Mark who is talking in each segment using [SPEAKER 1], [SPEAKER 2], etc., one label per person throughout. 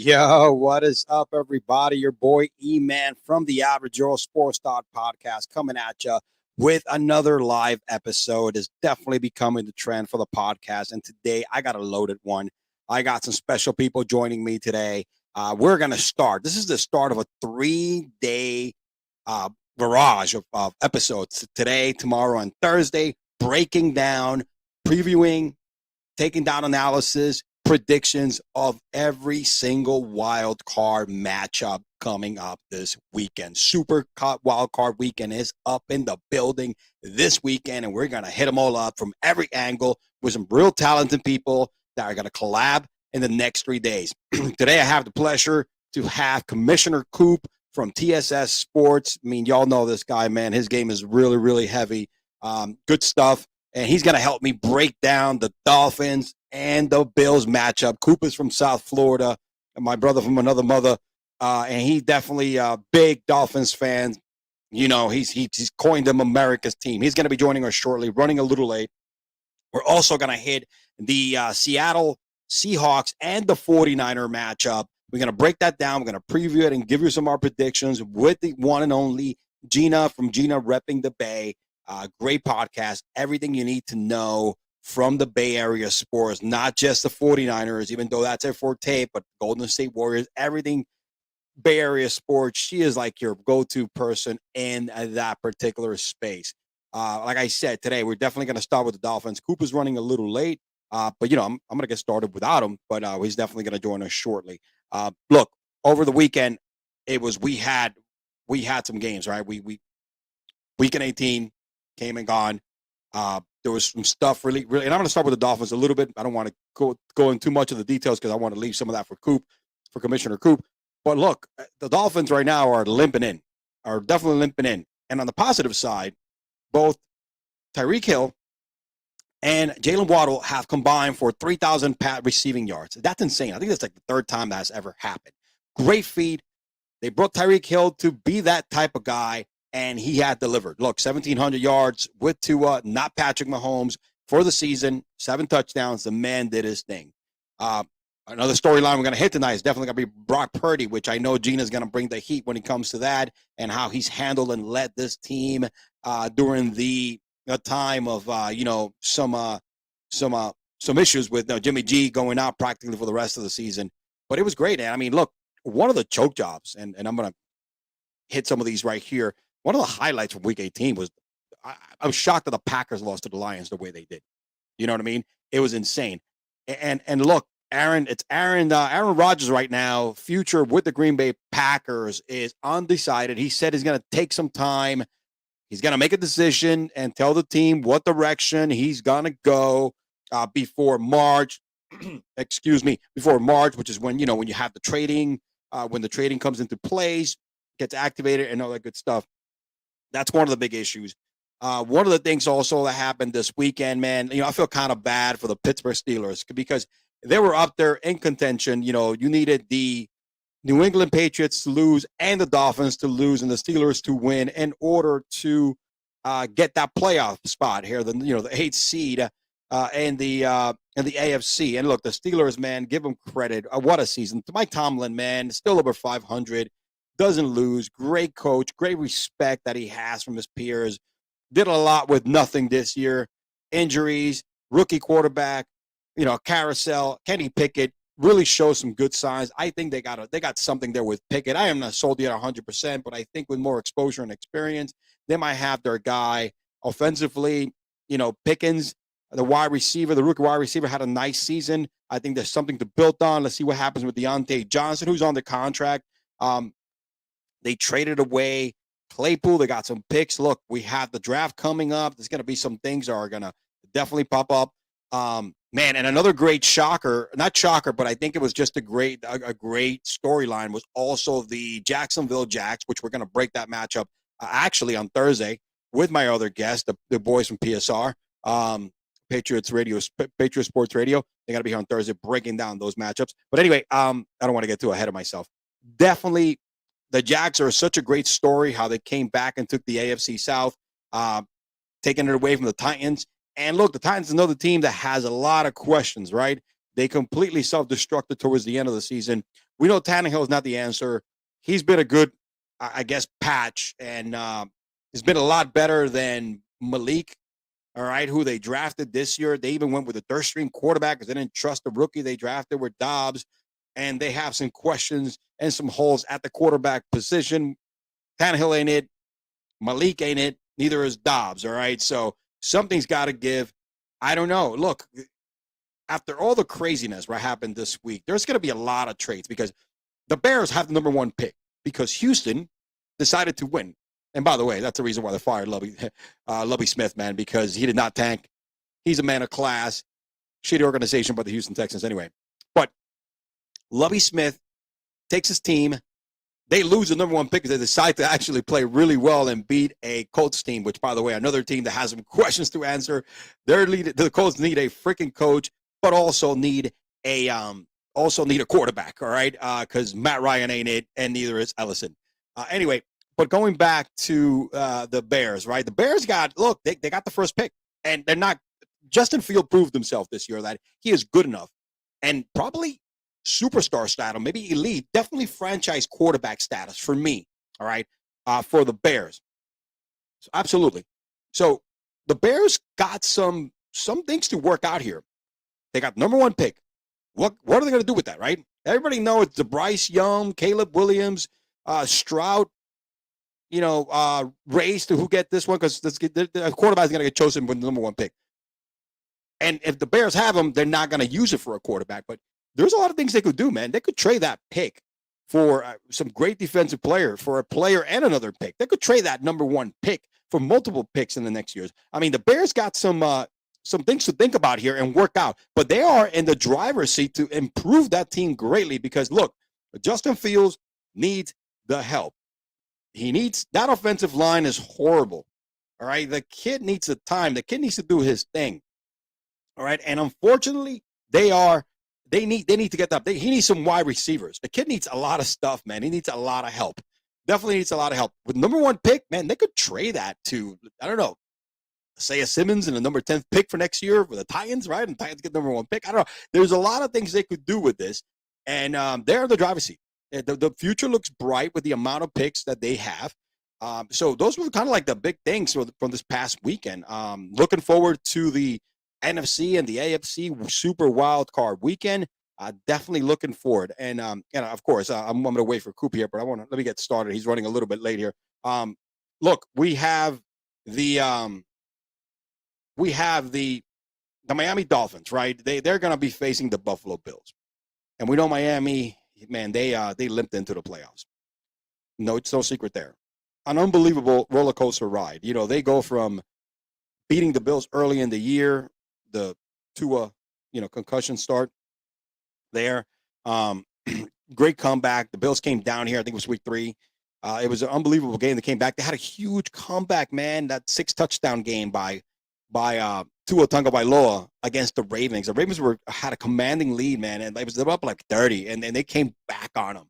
[SPEAKER 1] Yo, what is up, everybody? Your boy E-Man from the Average Joe Sports Talk podcast coming at you with another live episode. Is definitely becoming the trend for the podcast. And today I got a loaded one. I got some special people joining me today. We're going to start. This is the start of a 3-day uh, barrage of episodes today, tomorrow, and Thursday, breaking down, previewing, taking down analysis, predictions of every single wild card matchup coming up this weekend. Super wild card weekend is up in the building this weekend, and we're going to hit them all up from every angle with some real talented people that are going to collab in the next 3 days. Today, I have the pleasure to have Commissioner Coop from TSS Sports. I mean, y'all know this guy, man. His game is really, really heavy. Good stuff. And he's going to help me break down the Dolphins and the Bills matchup. Coop is from South Florida, and my brother from another mother, and he definitely a big Dolphins fan. You know, he's coined them America's team. He's going to be joining us shortly, running a little late. We're also going to hit the Seattle Seahawks and the 49er matchup. We're going to break that down. We're going to preview it and give you some of our predictions with the one and only Gina from Gina Repping the Bay. Great podcast. Everything you need to know from the Bay Area sports, not just the 49ers, even though that's their forte, but Golden State Warriors, everything Bay Area sports. She is like your go-to person in that particular space. Like I said, today, we're definitely going to start with the Dolphins. Cooper's running a little late, but, you know, I'm going to get started without him, but he's definitely going to join us shortly. Look, over the weekend, we had some games, right? Weekend 18 came and gone. There was some stuff really, and I'm going to start with the Dolphins a little bit. I don't want to go into too much of the details because I want to leave some of that for Commissioner Coop. But look, the Dolphins right now are definitely limping in. And on the positive side, both Tyreek Hill and Jalen Waddle have combined for 3,000 receiving yards. That's insane. I think that's like the third time that's ever happened. Great feat. They brought Tyreek Hill to be that type of guy, and he had delivered. Look, 1,700 yards with Tua, not Patrick Mahomes, for the season, 7 touchdowns. The man did his thing. Another storyline we're going to hit tonight is definitely going to be Brock Purdy, which I know Gina's going to bring the heat when it comes to that, and how he's handled and led this team during the time of some issues with Jimmy G going out practically for the rest of the season. But it was great. And I mean, look, one of the choke jobs, and I'm going to hit some of these right here. One of the highlights from Week 18 was I was shocked that the Packers lost to the Lions the way they did. You know what I mean? It was insane. And look, Aaron Rodgers right now, future with the Green Bay Packers is undecided. He said he's going to take some time. He's going to make a decision and tell the team what direction he's going to go before March. Before March, which is when you have the trading, when the trading comes into place, gets activated, and all that good stuff. That's one of the big issues. One of the things also that happened this weekend, man, I feel kind of bad for the Pittsburgh Steelers because they were up there in contention. You needed the New England Patriots to lose and the Dolphins to lose and the Steelers to win in order to get that playoff spot here, the 8th seed in the AFC. And look, the Steelers, man, give them credit. What a season. Mike Tomlin, man, still over 500. Doesn't lose. Great coach. Great respect that he has from his peers. Did a lot with nothing this year. Injuries, rookie quarterback, carousel. Kenny Pickett really shows some good signs. I think they got something there with Pickett. I am not sold yet 100%, but I think with more exposure and experience, they might have their guy offensively. Pickens, the rookie wide receiver, had a nice season. I think there's something to build on. Let's see what happens with Deontay Johnson, who's on the contract. They traded away Claypool. They got some picks. Look, we have the draft coming up. There's going to be some things that are going to definitely pop up. Man, and another great shocker, not shocker, but I think it was just a great storyline was also the Jacksonville Jacks, which we're going to break that matchup actually on Thursday with my other guest, the boys from PSR, Patriots Sports Radio. They got to be here on Thursday breaking down those matchups. But anyway, I don't want to get too ahead of myself. Definitely, the Jags are such a great story, how they came back and took the AFC South, taking it away from the Titans. And look, the Titans is another team that has a lot of questions, right? They completely self-destructed towards the end of the season. We know Tannehill is not the answer. He's been a good, I guess, patch, and he's been a lot better than Malik, all right, who they drafted this year. They even went with a third-string quarterback because they didn't trust the rookie they drafted with Dobbs, and they have some questions and some holes at the quarterback position. Tannehill ain't it. Malik ain't it. Neither is Dobbs, all right? So something's got to give. I don't know. Look, after all the craziness that happened this week, there's going to be a lot of trades because the Bears have the number one pick because Houston decided to win. And by the way, that's the reason why they fired Lovie Smith, man, because he did not tank. He's a man of class. Shitty organization, but the Houston Texans anyway. But Lovie Smith takes his team. They lose the number one pick because they decide to actually play really well and beat a Colts team, which, by the way, another team that has some questions to answer. The Colts need a freaking coach, but also need a quarterback, all right? Because Matt Ryan ain't it, and neither is Ellison. Anyway, but going back to the Bears, right? The Bears they got the first pick, and they're not. Justin Field proved himself this year that he is good enough, and probably superstar status, maybe elite, definitely franchise quarterback status for me, all right, for the Bears. So, absolutely. So the Bears got some things to work out here. They got number one pick. What are they going to do with that, right? Everybody knows it's the Bryce Young, Caleb Williams, Stroud, race to who get this one because the quarterback is going to get chosen with the number one pick. And if the Bears have them, they're not going to use it for a quarterback. But there's a lot of things they could do, man. They could trade that pick for some great defensive player, for a player and another pick. They could trade that number one pick for multiple picks in the next years. I mean, the Bears got some things to think about here and work out. But they are in the driver's seat to improve that team greatly because, look, Justin Fields needs the help. He needs – that offensive line is horrible, all right? The kid needs the time. The kid needs to do his thing, all right? And unfortunately, they need to get that. He needs some wide receivers. The kid needs a lot of stuff, man. He needs a lot of help. Definitely needs a lot of help. With number one pick, man, they could trade that to, I don't know, say a Simmons and a number 10th pick for next year for the Titans, right? And Titans get number one pick. I don't know. There's a lot of things they could do with this, and they're in the driver's seat. The future looks bright with the amount of picks that they have. So those were kind of like the big things from this past weekend. Looking forward to the NFC and the AFC Super Wild Card weekend. Definitely looking forward. And of course, I'm going to wait for Coop here, but let me get started. He's running a little bit late here. Look, we have the Miami Dolphins, right? They're going to be facing the Buffalo Bills, and we know Miami. Man, they limped into the playoffs. No, it's no secret there. An unbelievable roller coaster ride. They go from beating the Bills early in the year, the Tua, concussion start there. Great comeback. The Bills came down here. I think it was week 3. It was an unbelievable game. They came back. They had a huge comeback, man. That 6-touchdown game by Tua Tagovailoa against the Ravens. The Ravens had a commanding lead, man, and they were up like 30, and they came back on them.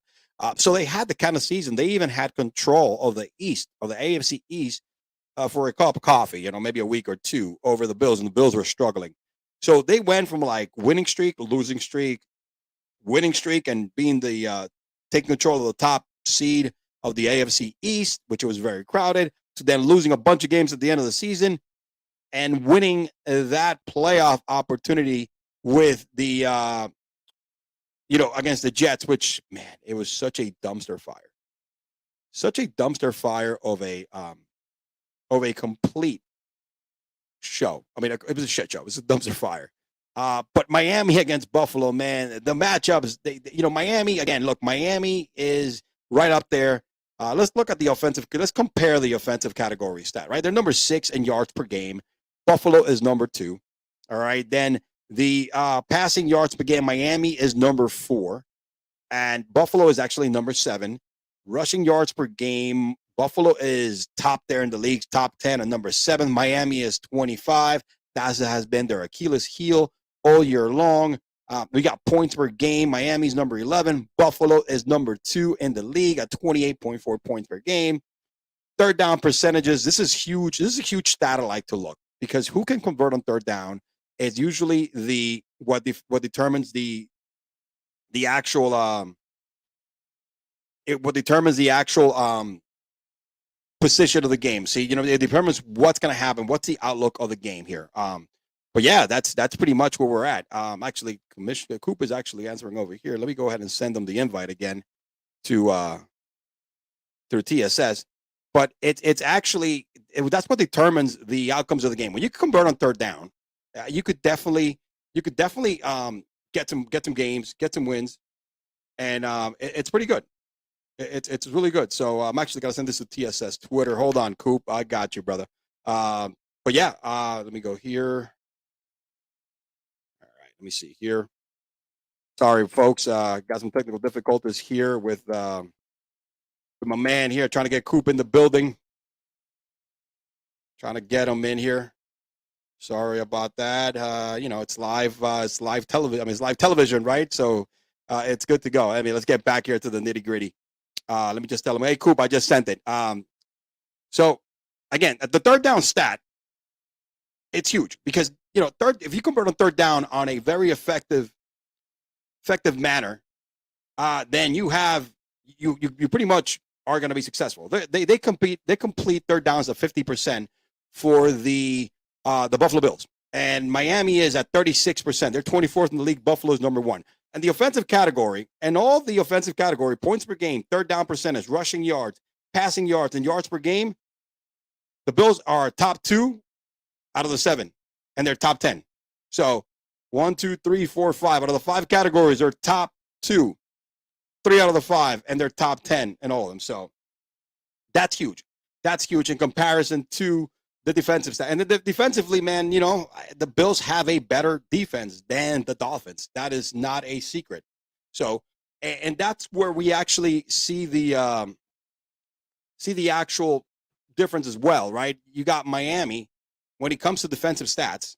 [SPEAKER 1] So they had the kind of season. They even had control of the East, of the AFC East, for a cup of coffee, maybe a week or two over the Bills, and the Bills were struggling. So they went from like winning streak, losing streak, winning streak, and being taking control of the top seed of the AFC East, which was very crowded, to then losing a bunch of games at the end of the season and winning that playoff opportunity with the, against the Jets, which, man, it was such a dumpster fire. Such a dumpster fire of a complete show. I mean, it was a shit show. It was a dumpster fire. But Miami against Buffalo, man, the matchup is, Miami, again, look, Miami is right up there. Let's look at the offensive. Let's compare the offensive category stat, right? They're number 6 in yards per game. Buffalo is number 2. All right. Then the passing yards per game, Miami is number 4. And Buffalo is actually number 7. Rushing yards per game, Buffalo is top there in the league's top 10 and number 7. Miami is 25. That has been their Achilles heel all year long. We got points per game. Miami's number 11. Buffalo is number 2 in the league at 28.4 points per game. Third down percentages. This is huge. This is a huge stat I like to look because who can convert on third down is usually what determines the actual what determines the actual position of the game. See, it determines what's going to happen. What's the outlook of the game here? But yeah, that's pretty much where we're at. Actually, Commissioner Coop is actually answering over here. Let me go ahead and send them the invite again to through TSS. But it's actually that's what determines the outcomes of the game. When you convert on third down, you could definitely get some games, get some wins, and it's pretty good. It's really good. So I'm actually gonna send this to TSS Twitter. Hold on, Coop. I got you, brother. But yeah, let me go here. All right, let me see here. Sorry, folks. Got some technical difficulties here with my man here trying to get Coop in the building. Trying to get him in here. Sorry about that. It's live. It's live television. I mean, it's live television, right? So it's good to go. I mean, let's get back here to the nitty gritty. Let me just tell him, hey, Coop, I just sent it. So again, the third down stat, it's huge because if you convert on third down on a very effective manner, then you pretty much are going to be successful. They complete third downs at 50% for the Buffalo Bills, and Miami is at 36%. They're 24th in the league. Buffalo is number 1. And the offensive category, points per game, third down percentage, rushing yards, passing yards, and yards per game, the Bills are top 2 out of the 7, and they're top 10. So 1, 2, 3, 4, 5 out of the 5 categories are top 2, 3 out of the 5, and they're top 10 in all of them. So that's huge. That's huge in comparison to the defensive side. And defensively, man, the Bills have a better defense than the Dolphins. That is not a secret. So, and that's where we actually see the actual difference as well, right? You got Miami when it comes to defensive stats.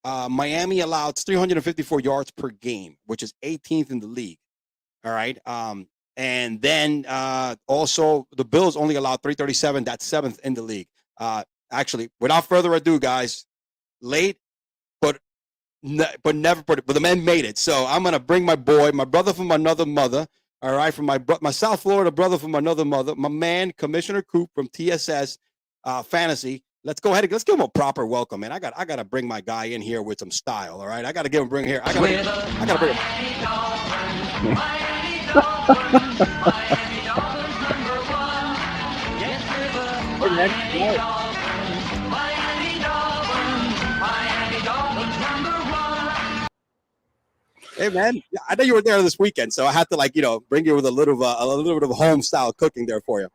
[SPEAKER 1] Miami allowed 354 yards per game, which is 18th in the league. All right. And then also the Bills only allowed 337. That's 7th in the league. Actually, without further ado, guys, late, but the man made it. So I'm gonna bring my brother from another mother. All right, from my South Florida brother from another mother, my man, Commissioner Coop from TSS Fantasy. Let's go ahead and let's give him a proper welcome, man. I gotta bring my guy in here with some style. All right, I gotta bring him here. I gotta bring him. Hey man, I know you were there this weekend, so I had to bring you with a little bit of home style cooking there for you.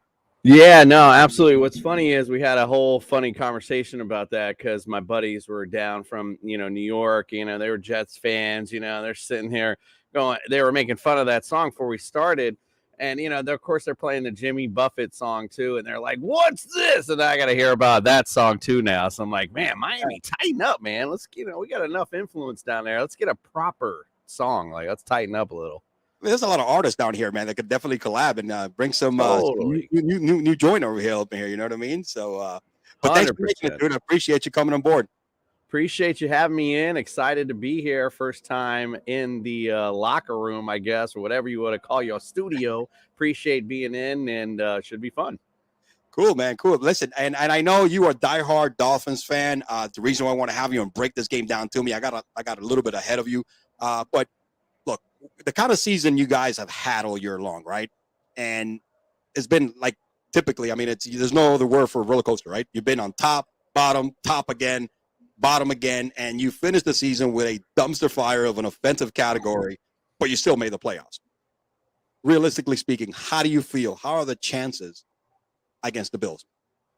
[SPEAKER 2] Yeah, no, absolutely. What's funny is we had a whole funny conversation about that because my buddies were down from New York. They were Jets fans. They're sitting here going. They were making fun of that song before we started, and of course they're playing the Jimmy Buffett song too, and they're like, "What's this?" And I got to hear about that song too now. So I'm like, "Man, Miami, tighten up, man. Let's we got enough influence down there. Let's get a proper song. Let's tighten up a little."
[SPEAKER 1] There's a lot of artists down here, man, that could definitely collab and bring some
[SPEAKER 2] totally.
[SPEAKER 1] new joint over here, you know what I mean? So, but thanks for making it, dude. I appreciate you coming on board.
[SPEAKER 2] Appreciate you having me in. Excited to be here. First time in the locker room, I guess, or whatever you want to call your studio. Appreciate being in, and should be fun.
[SPEAKER 1] Cool, man. Cool. Listen, and I know you are a diehard Dolphins fan. The reason why I want to have you and break this game down to me, I got a little bit ahead of you, but look, the kind of season you guys have had all year long, right? And it's been typically, I mean, there's no other word for a roller coaster, right? You've been on top, bottom, top again, bottom again, and you finished the season with a dumpster fire of an offensive category, but you still made the playoffs. Realistically speaking, how do you feel? How are the chances against the Bills?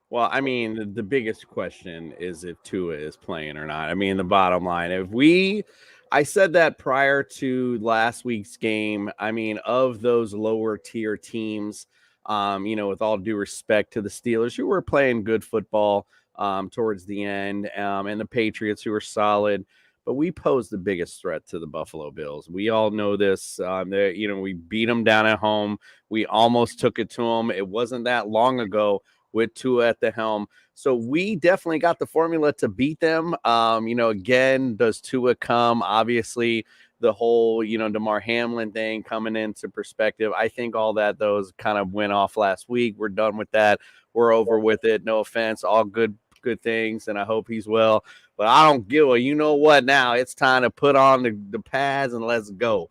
[SPEAKER 2] Well, I mean, the biggest question is if Tua is playing or not. I mean, the bottom line, I said that prior to last week's game. I mean, of those lower tier teams, with all due respect to the Steelers, who were playing good football towards the end, and the Patriots, who were solid, but we posed the biggest threat to the Buffalo Bills. We all know this. We beat them down at home. We almost took it to them. It wasn't that long ago with Tua at the helm. So we definitely got the formula to beat them. Again, does Tua come? Obviously, the whole, DeMar Hamlin thing coming into perspective. I think all those kind of went off last week. We're done with that. We're over with it. No offense, all good things, and I hope he's well. But I don't give a, you know what, now it's time to put on the pads and let's go.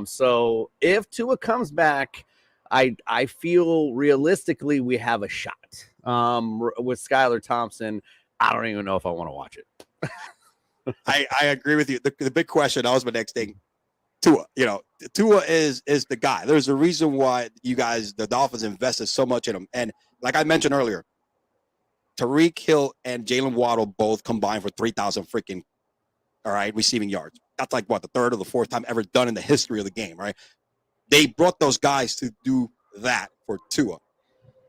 [SPEAKER 2] So if Tua comes back, I feel realistically we have a shot. With Skylar Thompson, I don't even know if I want to watch it.
[SPEAKER 1] I agree with you. The big question, that was my next thing. Tua, Tua is the guy. There's a reason why you guys, the Dolphins, invested so much in him. And like I mentioned earlier, Tyreek Hill and Jalen Waddle both combined for 3,000 freaking, receiving yards. That's like what, the third or the fourth time ever done in the history of the game, right? They brought those guys to do that for Tua.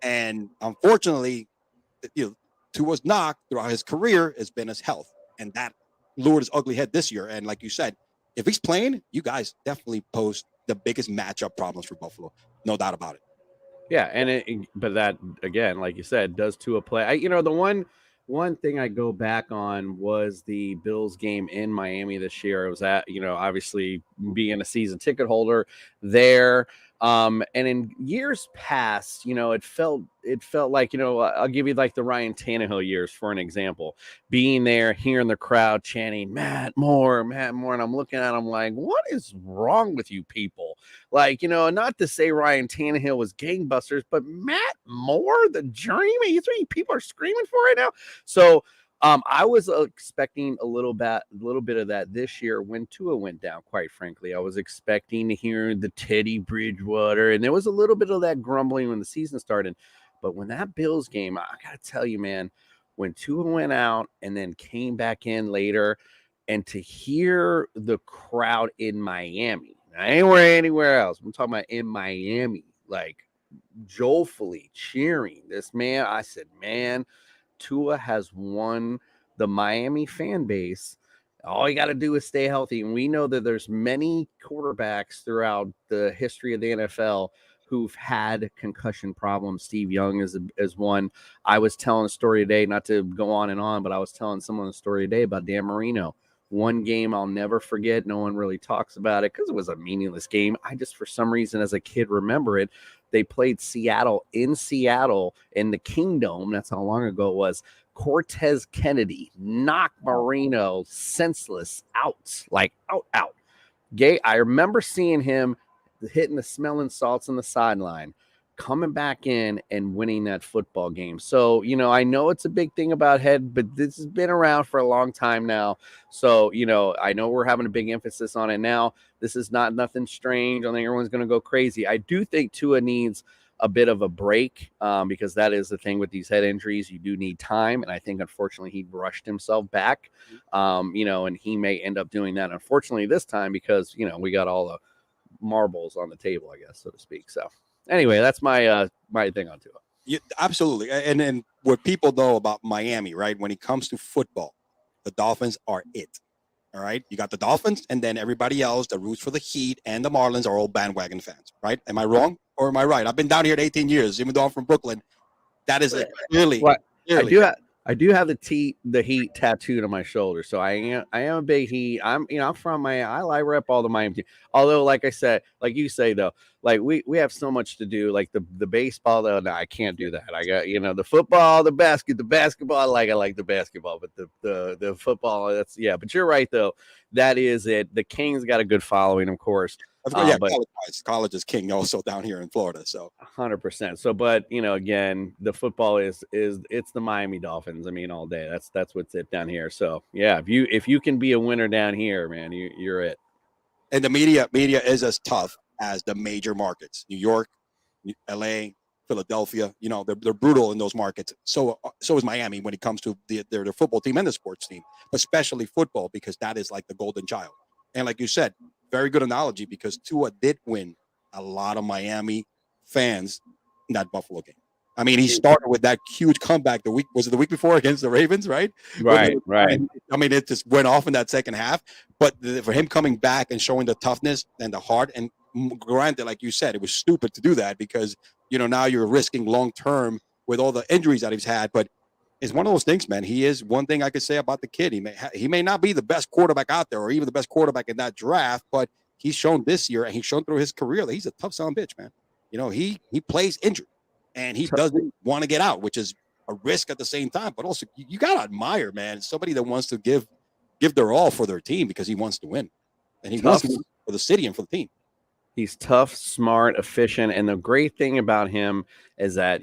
[SPEAKER 1] And unfortunately, Tua's knock throughout his career has been his health. And that lured his ugly head this year. And like you said, if he's playing, you guys definitely pose the biggest matchup problems for Buffalo. No doubt about it.
[SPEAKER 2] Yeah, and but that, again, like you said, does Tua play? The one thing I go back on was the Bills game in Miami this year. It was at, obviously being a season ticket holder there. And in years past, it felt like, I'll give you like the Ryan Tannehill years for an example, being there, hearing the crowd chanting, Matt Moore. And I'm looking at him like, what is wrong with you people? Like, not to say Ryan Tannehill was gangbusters, but Matt Moore, the journeyman, you think people are screaming for right now. So I was expecting a little bit of that this year when Tua went down. Quite frankly, I was expecting to hear the Teddy Bridgewater, and there was a little bit of that grumbling when the season started. But when that Bills game, I gotta tell you, man, when Tua went out and then came back in later, and to hear the crowd in Miami, anywhere else, I'm talking about in Miami, like joyfully cheering this man, I said, man, Tua has won the Miami fan base. All you got to do is stay healthy. And we know that there's many quarterbacks throughout the history of the NFL who've had concussion problems. Steve Young is one. I was telling a story today, not to go on and on, but I was telling someone a story today about Dan Marino. One game I'll never forget. No one really talks about it because it was a meaningless game. I just, for some reason, as a kid, remember it. They played Seattle in the Kingdom. That's how long ago it was. Cortez Kennedy knocked Marino senseless out. I remember seeing him hitting the smelling salts on the sideline, coming back in and winning that football game. So, I know it's a big thing about head, but this has been around for a long time now. So, I know we're having a big emphasis on it now. This is not nothing strange. I don't think everyone's going to go crazy. I do think Tua needs a bit of a break because that is the thing with these head injuries. You do need time. And I think, unfortunately, he rushed himself back, and he may end up doing that, unfortunately, this time because, we got all the marbles on the table, I guess, so to speak. So anyway, that's my my thing on Tua.
[SPEAKER 1] Yeah, absolutely. And what people know about Miami, right? When it comes to football, the Dolphins are it. All right. You got the Dolphins, and then everybody else that roots for the Heat and the Marlins are all bandwagon fans, right? Am I wrong or am I right? I've been down here 18 years, even though I'm from Brooklyn. That is clearly.
[SPEAKER 2] What? I do have the Heat tattooed on my shoulder, so I am a big Heat. I'm from I rep all the Miami team. Although, like I said, like you say though, like we have so much to do. Like the baseball though, no, I can't do that. I got the football, the basketball. I like the basketball, but the football, that's But you're right though. That is it. The Kings got a good following, of course.
[SPEAKER 1] But college is king also down here in Florida. So
[SPEAKER 2] 100%. So, but again, the football is it's the Miami Dolphins. I mean, all day. That's what's it down here. So yeah, if you can be a winner down here, man, you're it.
[SPEAKER 1] And the media is as tough as the major markets: New York, LA, Philadelphia. They're brutal in those markets. So is Miami when it comes to their football team and the sports team, especially football, because that is like the golden child. And like you said, very good analogy, because Tua did win a lot of Miami fans in that Buffalo game. I mean, he started with that huge comeback the week before against the Ravens, right?
[SPEAKER 2] Right.
[SPEAKER 1] I mean, it just went off in that second half. But for him coming back and showing the toughness and the heart, and granted, like you said, it was stupid to do that because, now you're risking long-term with all the injuries that he's had. But It's one of those things, man. He is one thing I could say about the kid. He may not be the best quarterback out there or even the best quarterback in that draft, but he's shown this year and he's shown through his career that he's a tough son of a bitch, man. He plays injured and he doesn't want to get out, which is a risk at the same time. But also, you got to admire, man, somebody that wants to give their all for their team because he wants to win. And he wants to win for the city and for the team.
[SPEAKER 2] He's tough, smart, efficient, and the great thing about him is that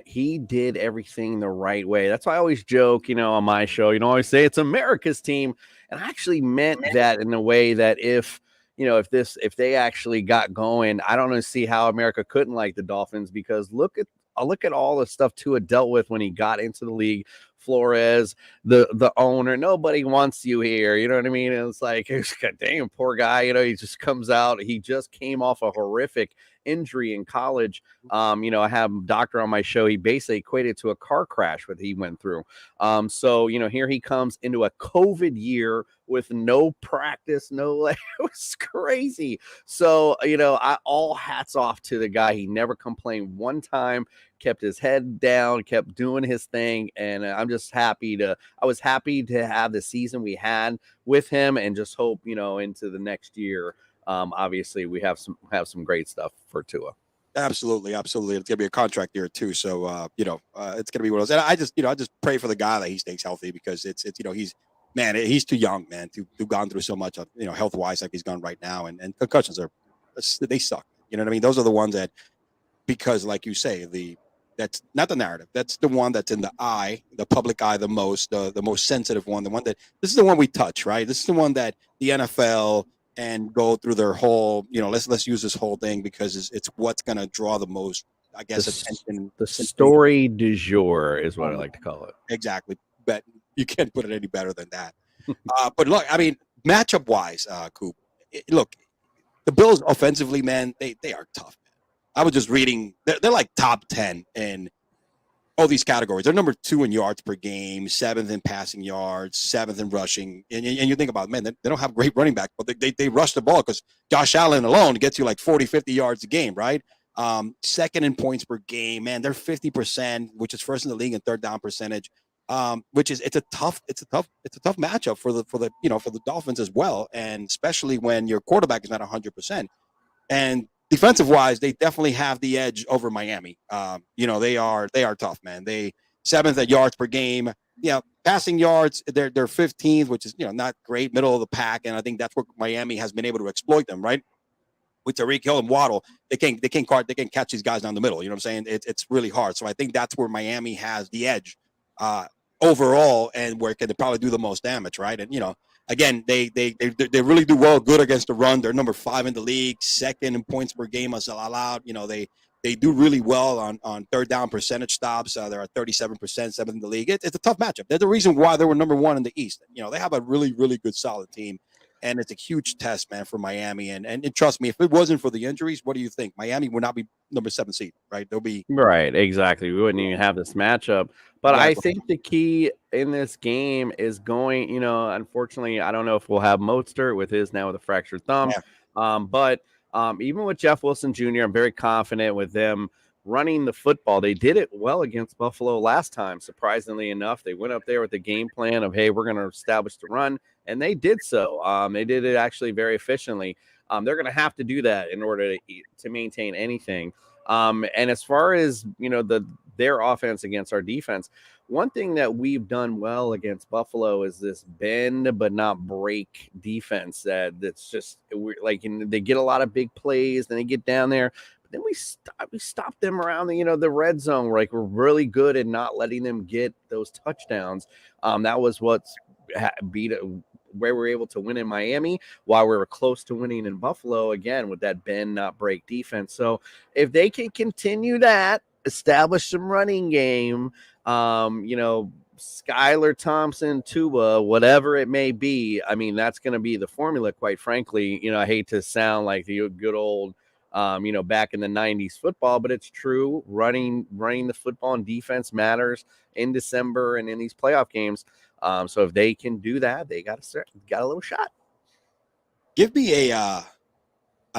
[SPEAKER 2] he did everything the right way. That's why I always joke, on my show, I always say it's America's team, and I actually meant that in a way that if they actually got going, I don't see how America couldn't like the Dolphins, because look at all the stuff Tua dealt with when he got into the league. Flores, the owner, nobody wants you here. You know what I mean? And it's like, damn, poor guy. He just comes out. He just came off a horrific injury in college. I have a doctor on my show. He basically equated to a car crash what he went through. So here he comes into a COVID year with no practice, it was crazy. So, all hats off to the guy. He never complained one time, kept his head down, kept doing his thing. And I was happy to have the season we had with him, and just hope, into the next year. Obviously we have some great stuff for Tua.
[SPEAKER 1] Absolutely. It's gonna be a contract year too. So it's gonna be one of those. And I just pray for the guy that he stays healthy, because it's he's too young, man, to gone through so much, health wise, like he's gone right now. And concussions they suck. You know what I mean? Those are the ones that, because like you say, that's not the narrative. That's the one that's in the public eye the most, the most sensitive one, the one that, this is the one we touch, right? This is the one that the NFL and go through their whole, let's use this whole thing because it's what's going to draw the most, I guess, attention.
[SPEAKER 2] The story du jour is what I like to call it.
[SPEAKER 1] Exactly. But you can't put it any better than that. But look, I mean, matchup wise, Coop, look, the Bills offensively, man, they are tough. I was just reading, they're like top 10 in all these categories. They're number 2 in yards per game, 7th in passing yards, 7th in rushing. And you think about, man, they don't have great running back, but they rush the ball because Josh Allen alone gets you like 40, 50 yards a game, right? 2nd in points per game, man, they're 50%, which is first in the league in third down percentage. Which is it's a tough matchup for the Dolphins as well, and especially when your quarterback is not 100%. And defensive wise, they definitely have the edge over Miami. They are tough, man. They 7th at yards per game. Passing yards, they're 15th, which is not great, middle of the pack, and I think that's where Miami has been able to exploit them, right? With Tyreek Hill and Waddle, they can't catch these guys down the middle. You know what I'm saying? It's really hard. So I think that's where Miami has the edge overall, and where can they probably do the most damage, right? And again, they really do good against the run. They're number 5 in the league, 2nd in points per game as allowed. They do really well on third down percentage stops. They're at 37%, 7th in the league. It's a tough matchup. They're the reason why they were number 1 in the East. They have a really, really good, solid team. And it's a huge test, man, for Miami. And trust me, if it wasn't for the injuries, what do you think? Miami would not be number 7 seed, right? They'll be
[SPEAKER 2] right. Exactly. We wouldn't even have this matchup. But exactly. I think the key in this game is going, unfortunately, I don't know if we'll have Mostert with a fractured thumb. Yeah. But even with Jeff Wilson Jr., I'm very confident with them running the football. They did it well against Buffalo last time. Surprisingly enough, they went up there with the game plan of, hey, we're going to establish the run. And they did so. They did it actually very efficiently. They're going to have to do that in order to maintain anything. And as far as, their offense against our defense, one thing that we've done well against Buffalo is this bend but not break defense that's just like they get a lot of big plays, then they get down there. Then we stop them around the red zone. We're really good at not letting them get those touchdowns. That was what's beat where we're able to win in Miami, while we were close to winning in Buffalo again with that bend not break defense. So if they can continue that, establish some running game, Skylar Thompson, Tua, whatever it may be, I mean, that's going to be the formula, quite frankly. I hate to sound like the good old back in the 90s football, but it's true. Running the football and defense matters in December and in these playoff games. So if they can do that, they got a little shot.
[SPEAKER 1] Give me a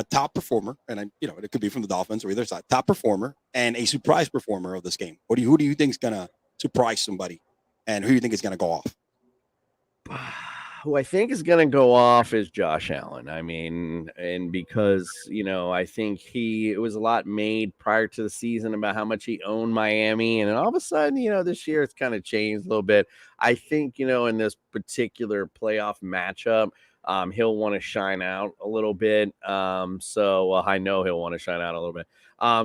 [SPEAKER 1] top performer, and it could be from the Dolphins or either side. Top performer and a surprise performer of this game. Who do you think is gonna surprise somebody? And who do you think is going to go off?
[SPEAKER 2] Who I think is going to go off is Josh Allen. I mean, and because, I think it was a lot made prior to the season about how much he owned Miami. And then all of a sudden, this year it's kind of changed a little bit. I think, in this particular playoff matchup, he'll want to shine out a little bit. I know he'll want to shine out a little bit.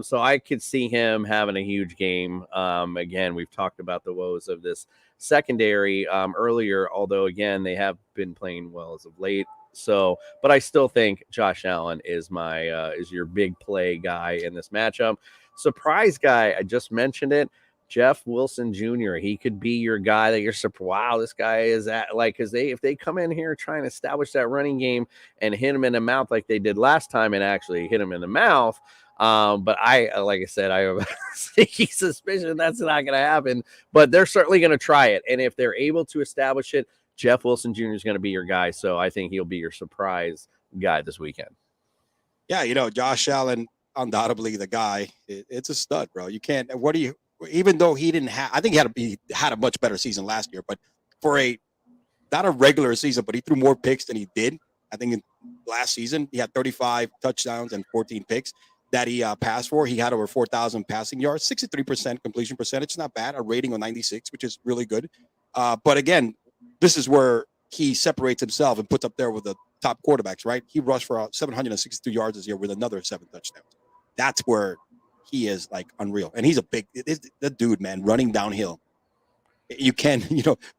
[SPEAKER 2] So I could see him having a huge game. Again, we've talked about the woes of this secondary earlier, although again, they have been playing well as of late. So, but I still think Josh Allen is is your big play guy in this matchup. Surprise guy, I just mentioned it. Jeff Wilson Jr. He could be your guy that you're surprised. Wow, this guy is because if they come in here trying to establish that running game and hit him in the mouth like they did last time and actually hit him in the mouth. But like I said, I have a sneaky suspicion that's not going to happen, but they're certainly going to try it. And if they're able to establish it, Jeff Wilson Jr. is going to be your guy. So I think he'll be your surprise guy this weekend.
[SPEAKER 1] Yeah. Josh Allen, undoubtedly the guy. It's a stud, bro. You can't, even though he didn't have, I think he had a much better season last year, but for not a regular season, but he threw more picks than he did. I think in last season, he had 35 touchdowns and 14 picks that he passed for. He had over 4,000 passing yards, 63% completion percentage. Not bad. A rating of 96, which is really good. But again, this is where he separates himself and puts up there with the top quarterbacks, right? He rushed for 762 yards this year with another 7 touchdowns. That's where he is like unreal. And he's the dude, man, running downhill. You can,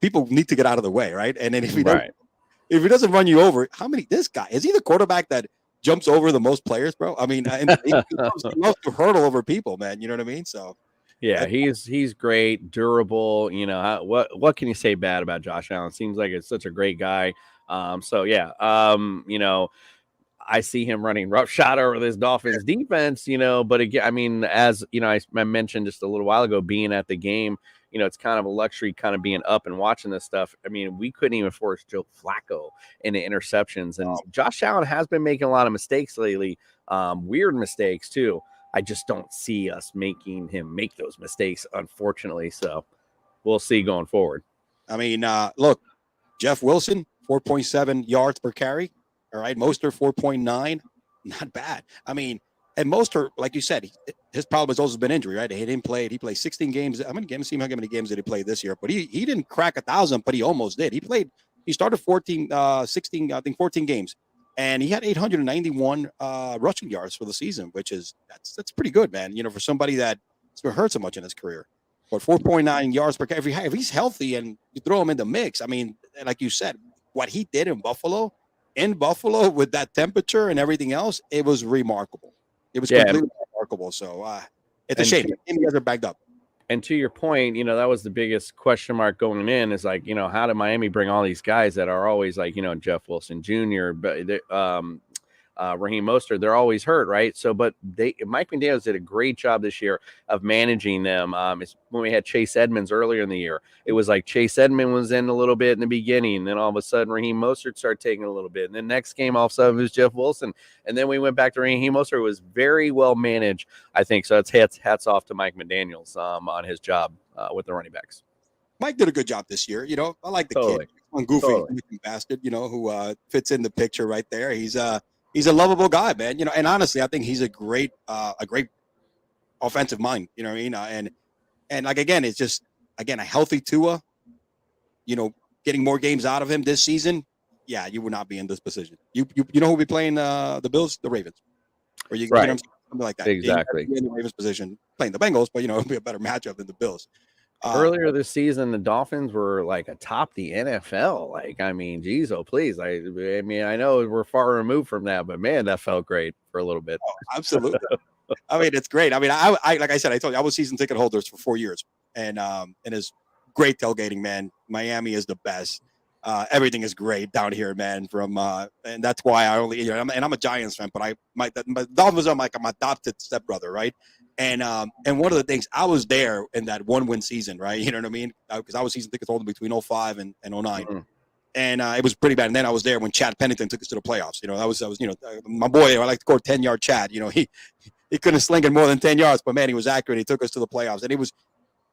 [SPEAKER 1] people need to get out of the way, right? And then if he doesn't run you over, this guy, is he the quarterback that jumps over the most players, bro? I mean, he loves to hurdle over people, man. You know what I mean? So,
[SPEAKER 2] yeah, he's great, durable. What can you say bad about Josh Allen? Seems like it's such a great guy. I see him running roughshod over this Dolphins defense. But again, I mean, as I mentioned just a little while ago, being at the game. It's kind of a luxury kind of being up and watching this stuff. I mean, we couldn't even force Joe Flacco into interceptions. And Josh Allen has been making a lot of mistakes lately, weird mistakes too. I just don't see us making him make those mistakes, unfortunately. So we'll see going forward.
[SPEAKER 1] I mean, look, Jeff Wilson, 4.7 yards per carry. All right. Mostert, 4.9. Not bad. I mean, and Mostert, like you said, his problem has also been injury, right? He didn't play. He played 16 games. I'm going to see how many games did he play this year. But he didn't crack 1,000, but he almost did. He started 14 games. And he had 891 rushing yards for the season, which is that's pretty good, man. For somebody that's been hurt so much in his career. But 4.9 yards per carry. If he's healthy and you throw him in the mix, I mean, like you said, what he did in Buffalo with that temperature and everything else, it was remarkable. It was completely remarkable. So it's a shame. You guys are backed up.
[SPEAKER 2] And to your point, that was the biggest question mark going in is like, how did Miami bring all these guys that are always like, Jeff Wilson Jr., but Raheem Mostert, they're always hurt, right? So, but Mike McDaniels did a great job this year of managing them. It's when we had Chase Edmonds earlier in the year, it was like Chase Edmonds was in a little bit in the beginning, and then all of a sudden Raheem Mostert started taking a little bit, and then next game all of a sudden it was Jeff Wilson, and then we went back to Raheem Mostert. It was very well managed, I think. So it's hats off to Mike McDaniels on his job with the running backs.
[SPEAKER 1] Mike did a good job this year. I like the kid, one goofy bastard, who fits in the picture right there. He's a lovable guy, man. And honestly, I think he's a great offensive mind. You know what I mean? And like again, it's just a healthy Tua. Getting more games out of him this season. Yeah, you would not be in this position. You know who will be playing the Bills, the Ravens, or something like that.
[SPEAKER 2] Exactly.
[SPEAKER 1] In the Ravens position, playing the Bengals, but it'll be a better matchup than the Bills.
[SPEAKER 2] Earlier this season, the Dolphins were like atop the NFL. Like, I mean, geez, oh please. I mean, I know we're far removed from that, but man, that felt great for a little bit.
[SPEAKER 1] Oh, absolutely. I mean, it's great. I mean, I like I said, I told you I was season ticket holders for 4 years, and it's great tailgating, man. Miami is the best. Everything is great down here, man. And that's why I only, I'm a Giants fan, but my Dolphins are like my adopted stepbrother, right? And one of the things, I was there in that 1-win season, right? You know what I mean? Because I was season ticket holder between 05 and 09. Mm-hmm. And it was pretty bad. And then I was there when Chad Pennington took us to the playoffs. That was my boy. I like to call 10-yard Chad. He couldn't sling it more than 10 yards, but man, he was accurate. He took us to the playoffs, and it was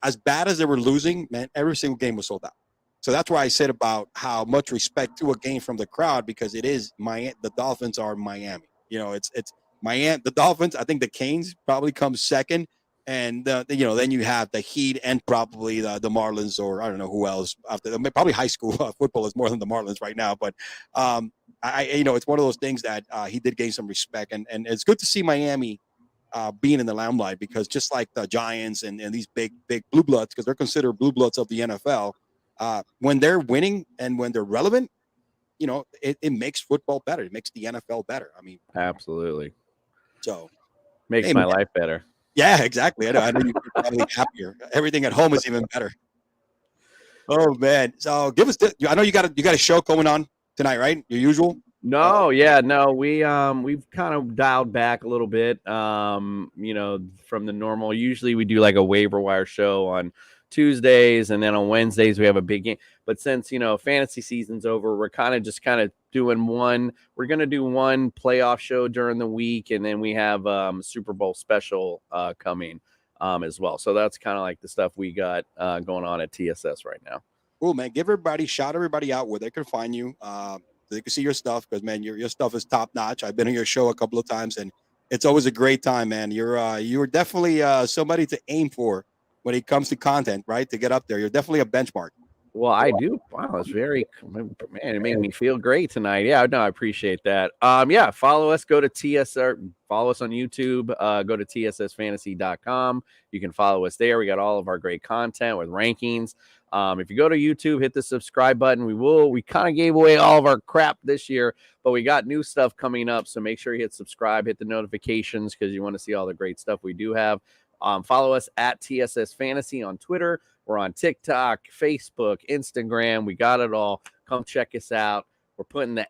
[SPEAKER 1] as bad as they were losing, man, every single game was sold out. So that's why I said about how much respect to a game from the crowd, because it is the Dolphins are Miami. It's Miami. The Dolphins. I think the Canes probably comes second, and then you have the Heat and probably the Marlins, or I don't know who else. Probably high school football is more than the Marlins right now. But it's one of those things that he did gain some respect, and it's good to see Miami being in the limelight, because just like the Giants and these big blue bloods, because they're considered blue bloods of the NFL, when they're winning and when they're relevant, it makes football better. It makes the NFL better. I mean,
[SPEAKER 2] absolutely.
[SPEAKER 1] So
[SPEAKER 2] makes my life better.
[SPEAKER 1] Yeah, exactly. I know you're probably happier. Everything at home is even better. Oh man! So give us. I know you got a show going on tonight, right? Your usual.
[SPEAKER 2] No, we've kind of dialed back a little bit. From the normal. Usually we do like a waiver wire show on Tuesdays, and then on Wednesdays we have a big game. But since fantasy season's over, we're kind of doing one. We're gonna do one playoff show during the week, and then we have Super Bowl special coming as well. So that's kind of like the stuff we got going on at TSS right now.
[SPEAKER 1] Cool, man. Shout everybody out where they can find you. They can see your stuff, because man, your stuff is top notch. I've been on your show a couple of times, and it's always a great time, man. You're definitely somebody to aim for when it comes to content, right? To get up there, you're definitely a benchmark.
[SPEAKER 2] Well, I do. Wow, it's man, it made me feel great tonight. Yeah, no, I appreciate that. Follow us, go to TSR, follow us on YouTube, go to tssfantasy.com. You can follow us there. We got all of our great content with rankings. If you go to YouTube, hit the subscribe button. We kind of gave away all of our crap this year, but we got new stuff coming up. So make sure you hit subscribe, hit the notifications, because you want to see all the great stuff we do have. Follow us at TSS Fantasy on Twitter. We're on TikTok, Facebook, Instagram. We got it all. Come check us out. We're putting the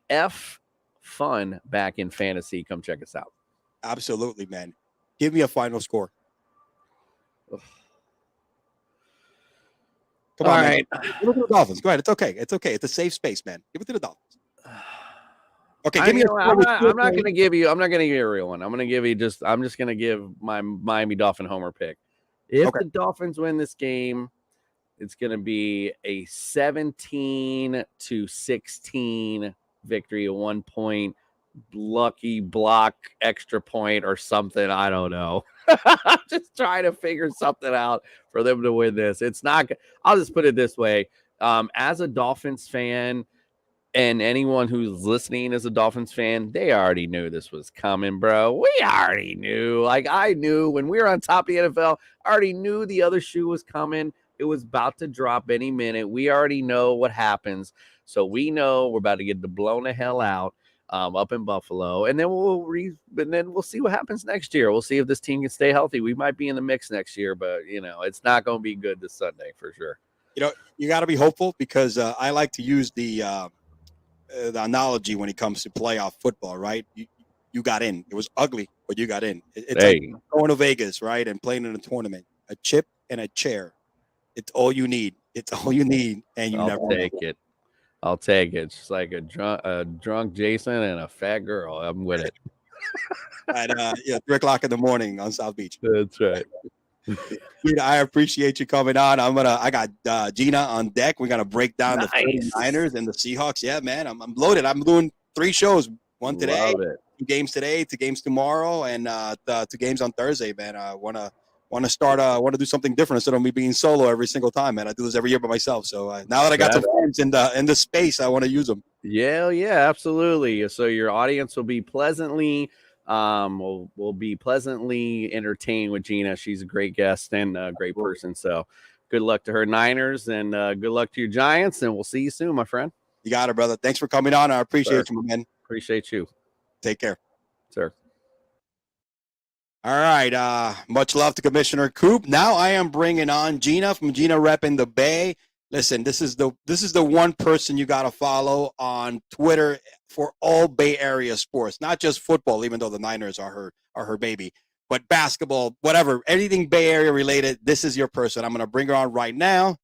[SPEAKER 2] fun back in fantasy. Come check us out.
[SPEAKER 1] Absolutely, man. Give me a final score. Come on, right. Man. Give it to the Dolphins. Go ahead. It's okay. It's a safe space, man. Give it to the Dolphins. Okay,
[SPEAKER 2] I'm not going to give you a real one. I'm just going to give my Miami Dolphin homer pick. If the Dolphins win this game, it's going to be a 17-16 victory, a 1 point lucky block extra point or something. I don't know. I'm just trying to figure something out for them to win this. It's not. I'll just put it this way. As a Dolphins fan, and anyone who's listening as a Dolphins fan, they already knew this was coming, bro. We already knew. Like, I knew when we were on top of the NFL, I already knew the other shoe was coming. It was about to drop any minute. We already know what happens. So we know we're about to get blown the hell out up in Buffalo. And then we'll see what happens next year. We'll see if this team can stay healthy. We might be in the mix next year, but, it's not going to be good this Sunday for sure.
[SPEAKER 1] You got to be hopeful, because I like to use the analogy when it comes to playoff football, right? You got in. It was ugly, but you got in. It's like going to Vegas, right, and playing in a tournament. A chip and a chair. It's all you need. It's all you need, and
[SPEAKER 2] I'll take it. It's just like a drunk Jason and a fat girl. I'm with it.
[SPEAKER 1] At 3:00 in the morning on South Beach.
[SPEAKER 2] That's right.
[SPEAKER 1] Dude, I appreciate you coming on. I got Gina on deck. We're gonna break down the 49ers and the Seahawks. Yeah, man, I'm loaded. I'm doing 3 shows. One today, 2 games today, 2 games tomorrow, and 2 games on Thursday. Man, I want to do something different instead of me being solo every single time. Man, I do this every year by myself. So now that I got some friends in the space, I want to use them.
[SPEAKER 2] Yeah, absolutely. So your audience will be pleasantly. We'll be pleasantly entertained with Gina. She's a great guest and a great person. So good luck to her Niners, and good luck to your Giants, and we'll see you soon, my friend.
[SPEAKER 1] You got it, brother. Thanks for coming on. I appreciate you, man.
[SPEAKER 2] Appreciate you.
[SPEAKER 1] Take care.
[SPEAKER 2] Sir.
[SPEAKER 1] All right. Much love to Commissioner Coop. Now I am bringing on Gina from Gina Rep in the Bay. Listen, this is the one person you got to follow on Twitter for all Bay Area sports, not just football, even though the Niners are her baby, but basketball, whatever, anything Bay Area related. This is your person. I'm going to bring her on right now.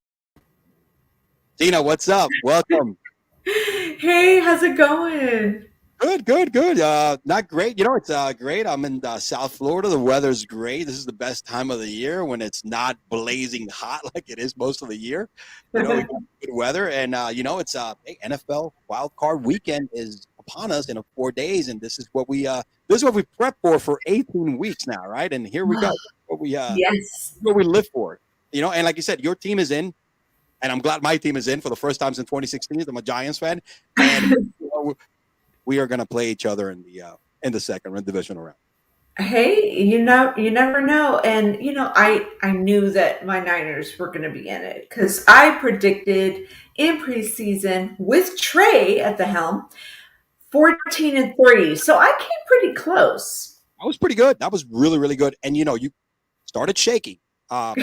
[SPEAKER 1] Gina, what's up? Welcome.
[SPEAKER 3] Hey, how's it going?
[SPEAKER 1] Good. Not great. It's great. I'm in South Florida. The weather's great. This is the best time of the year when it's not blazing hot like it is most of the year. We got good weather, and it's hey, NFL Wild Card weekend is upon us in 4 days, and this is what we prep for 18 weeks now, right? And here we go. What we
[SPEAKER 3] Yes.
[SPEAKER 1] what we live for. And like you said, your team is in, and I'm glad my team is in for the first time since 2016. I'm a Giants fan, and we are going to play each other in the second divisional round.
[SPEAKER 3] Hey, you never know. And I knew that my Niners were going to be in it because I predicted in preseason with Trey at the helm 14-3. So I came pretty close.
[SPEAKER 1] That was pretty good. That was really, really good. And you started shaky. I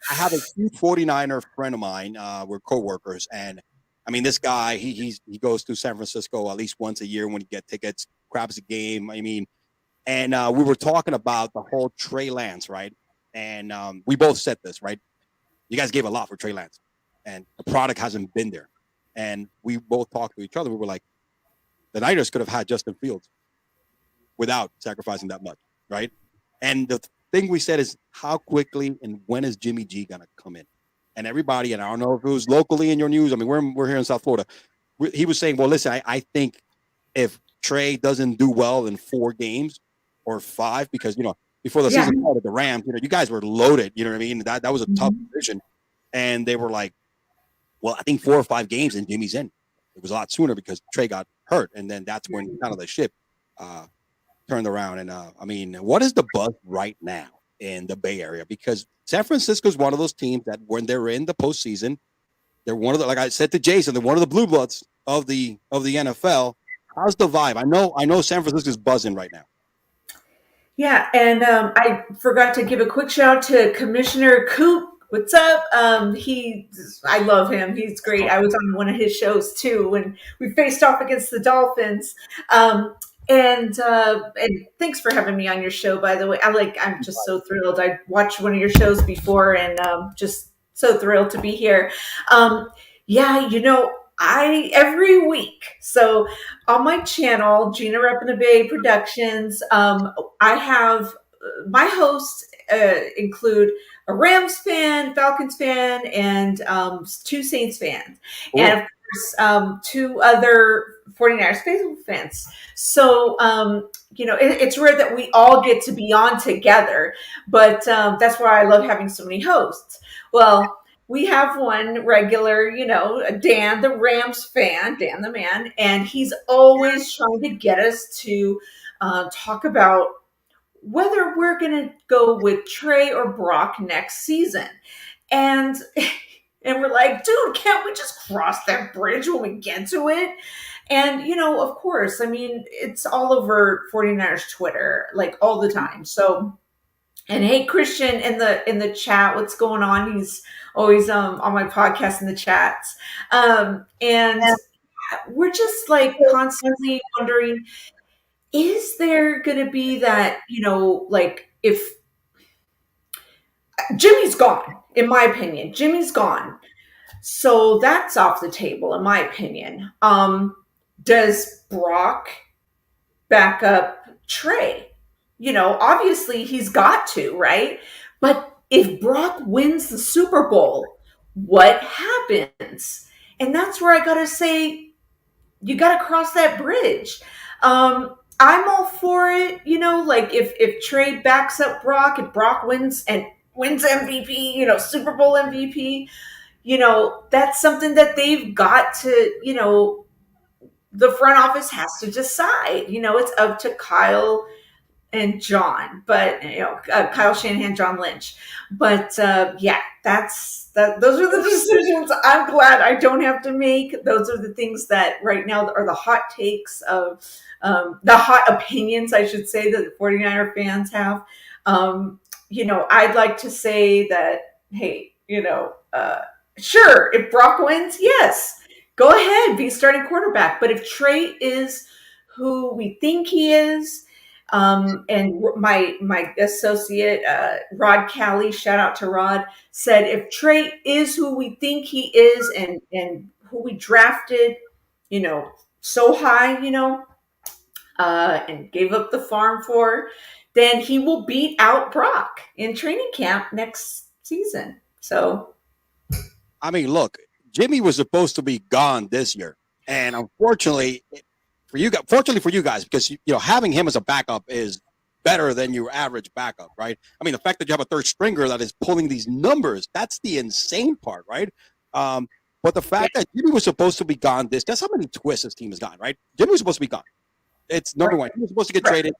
[SPEAKER 1] have a huge 49er friend of mine. We're coworkers, and I mean, this guy, he goes to San Francisco at least once a year when he get tickets, grabs a game. I mean, and we were talking about the whole Trey Lance, right? And we both said this, right? You guys gave a lot for Trey Lance, and the product hasn't been there. And we both talked to each other. We were like, the Niners could have had Justin Fields without sacrificing that much, right? And the thing we said is, how quickly and when is Jimmy G going to come in? And everybody, and I don't know if it was locally in your news. I mean, we're here in South Florida. He was saying, well, listen, I think if Trey doesn't do well in 4 games or 5, because, before the season started, the Rams, you guys were loaded. You know what I mean? That was a tough decision. And they were like, well, I think 4 or 5 games and Jimmy's in. It was a lot sooner because Trey got hurt. And then that's when kind of the ship turned around. And I mean, what is the buzz right now in the Bay Area? Because San Francisco is one of those teams that when they're in the postseason, they're one of the, like I said to Jason, they're one of the blue bloods of the NFL. How's the vibe? I know San Francisco is buzzing right now.
[SPEAKER 3] Yeah, and I forgot to give a quick shout out to Commissioner Coop. What's up? I love him. He's great. I was on one of his shows too when we faced off against the Dolphins. And thanks for having me on your show, by the way. I'm just so thrilled. I watched one of your shows before and just so thrilled to be here. Yeah, I every week. So on my channel, Gina Rep in the Bay Productions, I have my hosts include a Rams fan, Falcons fan, and 2 Saints fans. Cool. And of course, 2 other 49ers faithful fans. So, it's rare that we all get to be on together, but that's why I love having so many hosts. Well, we have one regular, Dan, the Rams fan, Dan the man, and he's always trying to get us to talk about whether we're going to go with Trey or Brock next season. And we're like, dude, can't we just cross that bridge when we get to it? And, of course, I mean, it's all over 49ers Twitter, like all the time. So, and hey, Christian in the chat, what's going on? He's always on my podcast in the chats. And we're just like constantly wondering, is there going to be that, like if Jimmy's gone, in my opinion, Jimmy's gone. So that's off the table, in my opinion. Does Brock back up Trey? Obviously he's got to, right? But if Brock wins the Super Bowl, what happens? And that's where I got to say, you got to cross that bridge. I'm all for it. Like if Trey backs up Brock, if Brock wins MVP, Super Bowl MVP, that's something that they've got to, the front office has to decide. It's up to Kyle and John, but Kyle Shanahan, John Lynch. But yeah, those are the decisions I'm glad I don't have to make. Those are the things that right now are the hot takes of the hot opinions, I should say, that the 49er fans have. I'd like to say that, hey, sure, if Brock wins, yes, go ahead, be starting quarterback. But if Trey is who we think he is, and my associate, Rod Calley, shout out to Rod, said if Trey is who we think he is and who we drafted, so high, and gave up the farm for, then he will beat out Brock in training camp next season. So,
[SPEAKER 1] I mean, look, Jimmy was supposed to be gone this year, and unfortunately fortunately for you guys, because having him as a backup is better than your average backup, right? I mean, the fact that you have a third stringer that is pulling these numbers, that's the insane part, right? But the fact that Jimmy was supposed to be gone, that's how many twists this team has gotten, right? Jimmy was supposed to be gone. It's number one. He was supposed to get traded.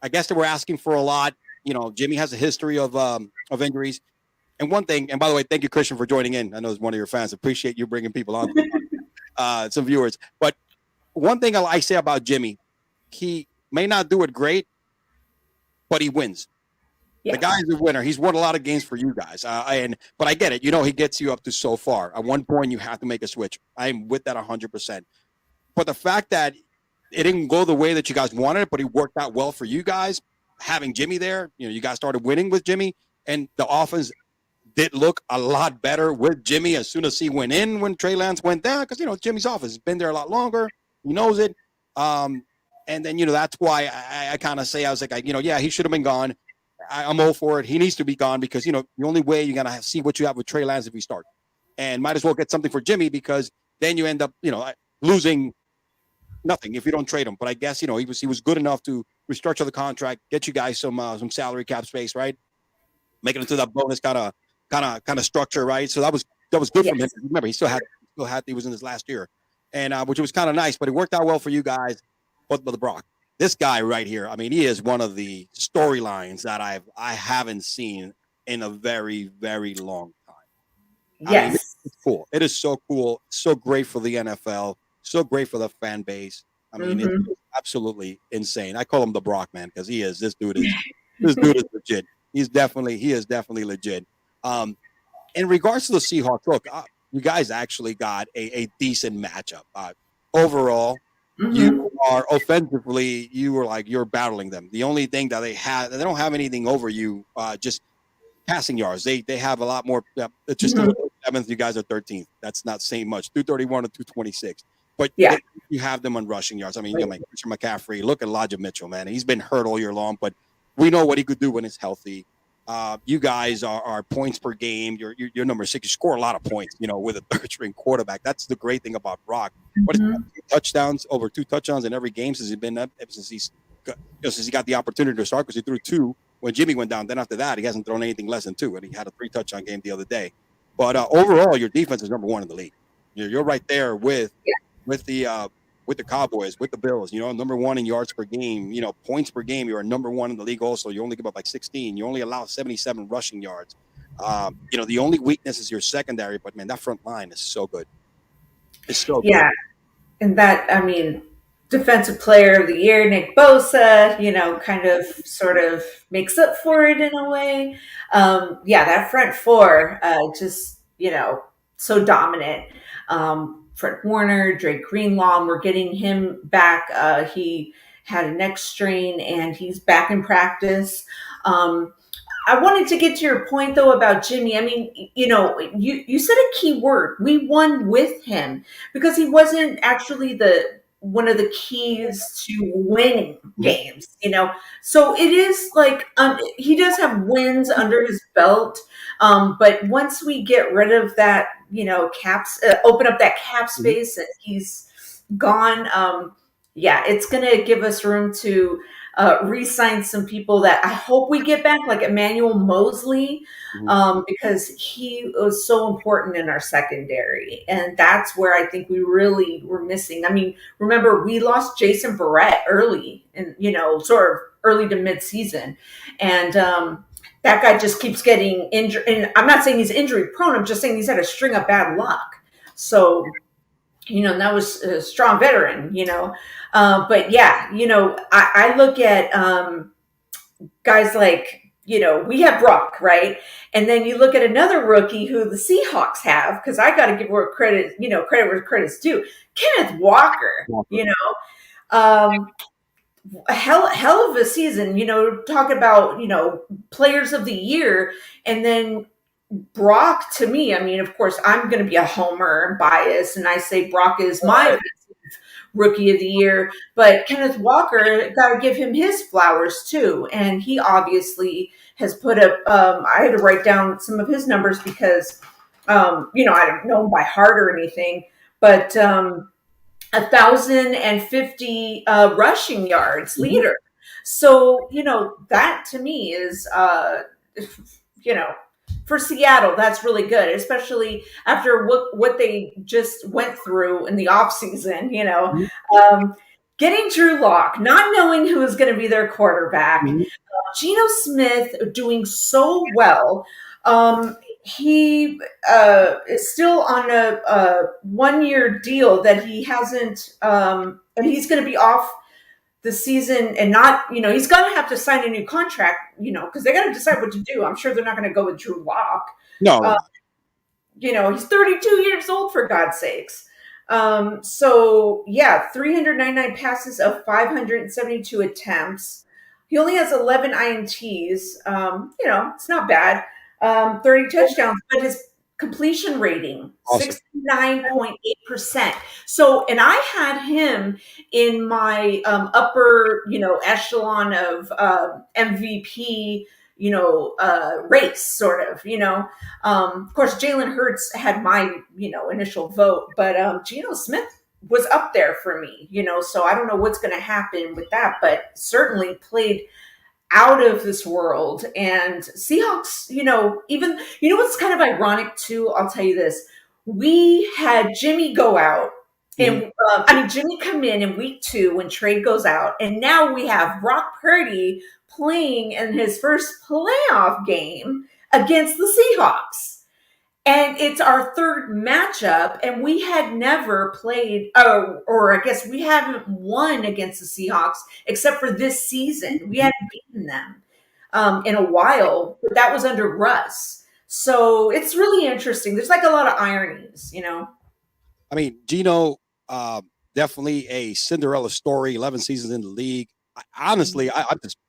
[SPEAKER 1] I guess they were asking for a lot. Jimmy has a history of injuries. And one thing, and by the way, thank you, Christian, for joining in. I know it's one of your fans. Appreciate you bringing people on, some viewers. But one thing I say about Jimmy, he may not do it great, but he wins. Yeah. The guy's a winner. He's won a lot of games for you guys. But I get it. He gets you up to so far. At one point, you have to make a switch. I'm with that 100%. But the fact that it didn't go the way that you guys wanted it, but he worked out well for you guys, having Jimmy there, you guys started winning with Jimmy, and the offense did look a lot better with Jimmy as soon as he went in when Trey Lance went down, because, Jimmy's offense has been there a lot longer. He knows it. And then, that's why I kind of say, I was like, yeah, he should have been gone. I'm all for it. He needs to be gone because, the only way you're going to see what you have with Trey Lance if you start. And might as well get something for Jimmy, because then you end up, losing nothing if you don't trade him. But I guess, he was good enough to restructure the contract, get you guys some salary cap space, right? Make it into that bonus kind of structure, right? So that was good from him. Remember, he was in his last year, and which was kind of nice. But it worked out well for you guys. But the Brock, this guy right here, I mean, he is one of the storylines that I haven't seen in a very, very long time.
[SPEAKER 3] Yes,
[SPEAKER 1] I mean, it's cool. It is so cool, so great for the NFL, so great for the fan base. I mean, it's absolutely insane. I call him the Brock man because he is. This dude is legit. He is definitely legit. In regards to the Seahawks, look, you guys actually got a decent matchup. Overall, you are offensively, you're battling them. The only thing that they don't have anything over you, just passing yards. They have a lot more. It's just 7th. You guys are 13th. That's not saying much. 231 to 226. But you have them on rushing yards. I mean, Christian McCaffrey. Look at Elijah Mitchell, man. He's been hurt all year long, but we know what he could do when he's healthy. You guys are points per game. You're number 6. You score a lot of points, with a third-string quarterback. That's the great thing about Brock. What is touchdowns, over 2 touchdowns in every game since he got the opportunity to start, because he threw 2 when Jimmy went down. Then after that, he hasn't thrown anything less than 2, and he had a 3-touchdown game the other day. But overall, your defense is number 1 in the league. You're right there with the Cowboys, with the Bills, number 1 in yards per game, points per game. You're number 1 in the league also. You only give up like 16. You only allow 77 rushing yards. The only weakness is your secondary, but man, that front line is so good. It's so good.
[SPEAKER 3] Yeah. And that, I mean, defensive player of the year, Nick Bosa, kind of sort of makes up for it in a way. That front four, just, so dominant. Fred Warner, Drake Greenlaw, we're getting him back. He had a neck strain and he's back in practice. I wanted to get to your point though about Jimmy. I mean, you said a key word. We won with him because he wasn't actually one of the keys to winning games, So it is like he does have wins under his belt, but once we get rid of that, open up that cap space and he's gone, it's going to give us room to re-sign some people that I hope we get back, like Emmanuel Mosley, because he was so important in our secondary. And that's where I think we really were missing. I mean, remember, we lost Jason Verrett early and, sort of early to mid-season. And that guy just keeps getting injured. And I'm not saying he's injury prone. I'm just saying he's had a string of bad luck. So, and that was a strong veteran, but yeah, I look at guys like, we have Brock, right? And then you look at another rookie who the Seahawks have, because I got to give where credit, credit where credit's due. Kenneth Walker, a hell of a season, talk about, players of the year. And then Brock, to me, I mean, of course, I'm going to be a homer and biased, and I say Brock is my Rookie of the Year. But Kenneth Walker, got to give him his flowers too. And he obviously has put up, I had to write down some of his numbers because, I don't know him by heart or anything, but 1,050 rushing yards leader. So, that to me is, for Seattle, that's really good, especially after what they just went through in the offseason, getting Drew Lock, not knowing who was going to be their quarterback, Geno Smith doing so well. He is still on a 1-year deal that he hasn't, and he's going to be off the season and not, he's going to have to sign a new contract, because they got to decide what to do. I'm sure they're not going to go with Drew Lock.
[SPEAKER 1] No,
[SPEAKER 3] he's 32 years old, for God's sakes. 399 passes of 572 attempts. He only has 11 INTs. It's not bad. 30 touchdowns, but his completion rating,
[SPEAKER 1] awesome.
[SPEAKER 3] 69.8%. So, and I had him in my upper, echelon of MVP, race, sort of, of course, Jalen Hurts had my, initial vote, but Geno Smith was up there for me, so I don't know what's going to happen with that, but certainly played out of this world. And Seahawks, even, what's kind of ironic too, I'll tell you this. We had Jimmy go out and Jimmy come in week 2 when trade goes out. And now we have Brock Purdy playing in his first playoff game against the Seahawks. And it's our third matchup, and we had never played, or I guess we haven't won against the Seahawks except for this season. We hadn't beaten them in a while, but that was under Russ. So it's really interesting. There's like a lot of ironies,
[SPEAKER 1] I mean, Geno, definitely a Cinderella story, 11 seasons in the league. Honestly,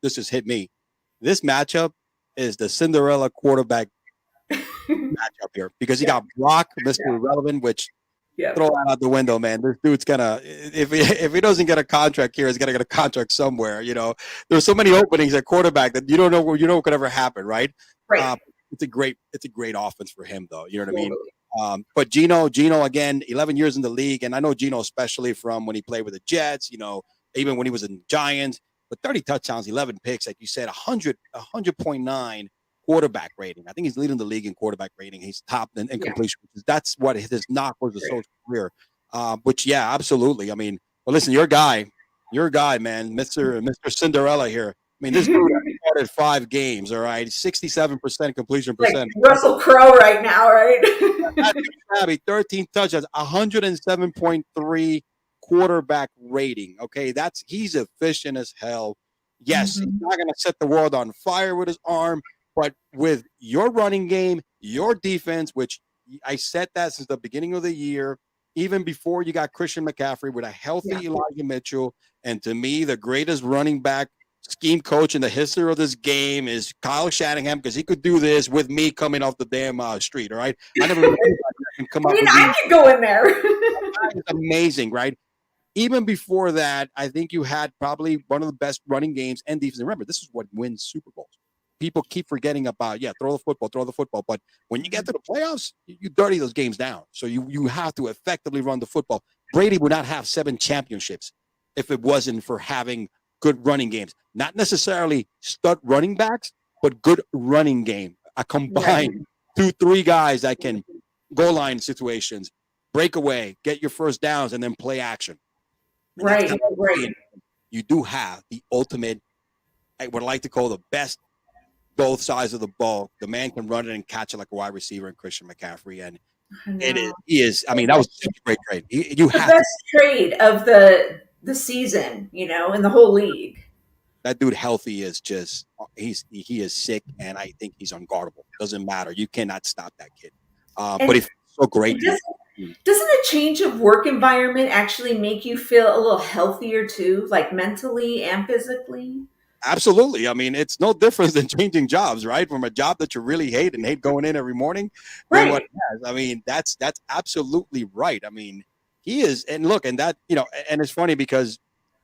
[SPEAKER 1] this just hit me. This matchup is the Cinderella quarterback matchup here because you got Brock, Mr. Irrelevant, which throw that out the window, man. This dude's gonna if he doesn't get a contract here, he's gonna get a contract somewhere. There's so many openings at quarterback that you don't know what could ever happen, right?
[SPEAKER 3] Right.
[SPEAKER 1] It's a great offense for him, though. You know what I mean? But Geno again, 11 years in the league, and I know Geno especially from when he played with the Jets. Even when he was in Giants, but 30 touchdowns, 11 picks, like you said, 100.9. quarterback rating. I think he's leading the league in quarterback rating. He's top in completion. That's what his knock was his social career. Which, absolutely. I mean, well, listen, your guy, man, Mr. Cinderella here. I mean, this dude started 5 games, all right, 67% completion percent.
[SPEAKER 3] Like Russell Crowe right now, right?
[SPEAKER 1] That's 13 touchdowns, 107.3 quarterback rating. Okay, he's efficient as hell. Yes, he's not going to set the world on fire with his arm. But with your running game, your defense, which I said that since the beginning of the year, even before you got Christian McCaffrey with a healthy Elijah Mitchell, and to me, the greatest running back scheme coach in the history of this game is Kyle Shanahan because he could do this with me coming off the damn street, all right? I never can come up with
[SPEAKER 3] I could go in there.
[SPEAKER 1] It's amazing, right? Even before that, I think you had probably one of the best running games and defense. Remember, this is what wins Super Bowls. People keep forgetting about, throw the football. But when you get to the playoffs, you dirty those games down. So you have to effectively run the football. Brady would not have 7 championships if it wasn't for having good running games. Not necessarily stud running backs, but good running game. A combined 2-3 guys that can goal line situations, break away, get your first downs, and then play action. And
[SPEAKER 3] right.
[SPEAKER 1] You do have the ultimate, I would like to call the best both sides of the ball. The man can run it and catch it like a wide receiver in Christian McCaffrey. And he is, I mean, that was a great trade. You have
[SPEAKER 3] the best trade of the season, in the whole league.
[SPEAKER 1] That dude healthy is just, he is sick, and I think he's unguardable. Doesn't matter. You cannot stop that kid. But he's so great.
[SPEAKER 3] Doesn't a change of work environment actually make you feel a little healthier too, like mentally and physically?
[SPEAKER 1] Absolutely. I mean, it's no different than changing jobs, right? From a job that you really hate and hate going in every morning.
[SPEAKER 3] Right.
[SPEAKER 1] I mean, that's absolutely right. I mean, He is, and look, and that and it's funny because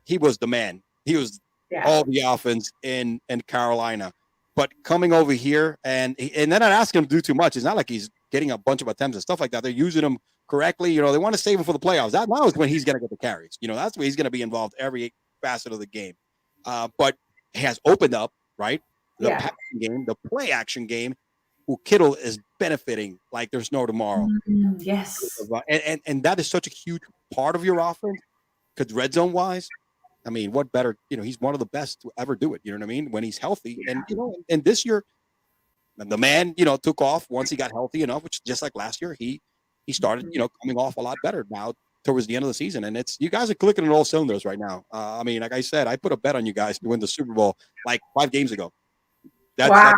[SPEAKER 1] he was the man. He was all the offense in Carolina, but coming over here and they're not asking him to do too much. It's not like he's getting a bunch of attempts and stuff like that. They're using him correctly. They want to save him for the playoffs. That now is when he's going to get the carries. That's where he's going to be involved every facet of the game. But he has opened up, right? The passing game, the play action game. Kittle is benefiting like there's no tomorrow.
[SPEAKER 3] Yes.
[SPEAKER 1] And that is such a huge part of your offense because red zone wise, I mean, what better, he's one of the best to ever do it. You know what I mean? When he's healthy. And, and this year, the man, took off once he got healthy enough, which just like last year, he started, coming off a lot better now towards the end of the season. And you guys are clicking on all cylinders right now. I mean, like I said, I put a bet on you guys to win the Super Bowl like 5 games ago.
[SPEAKER 3] Wow.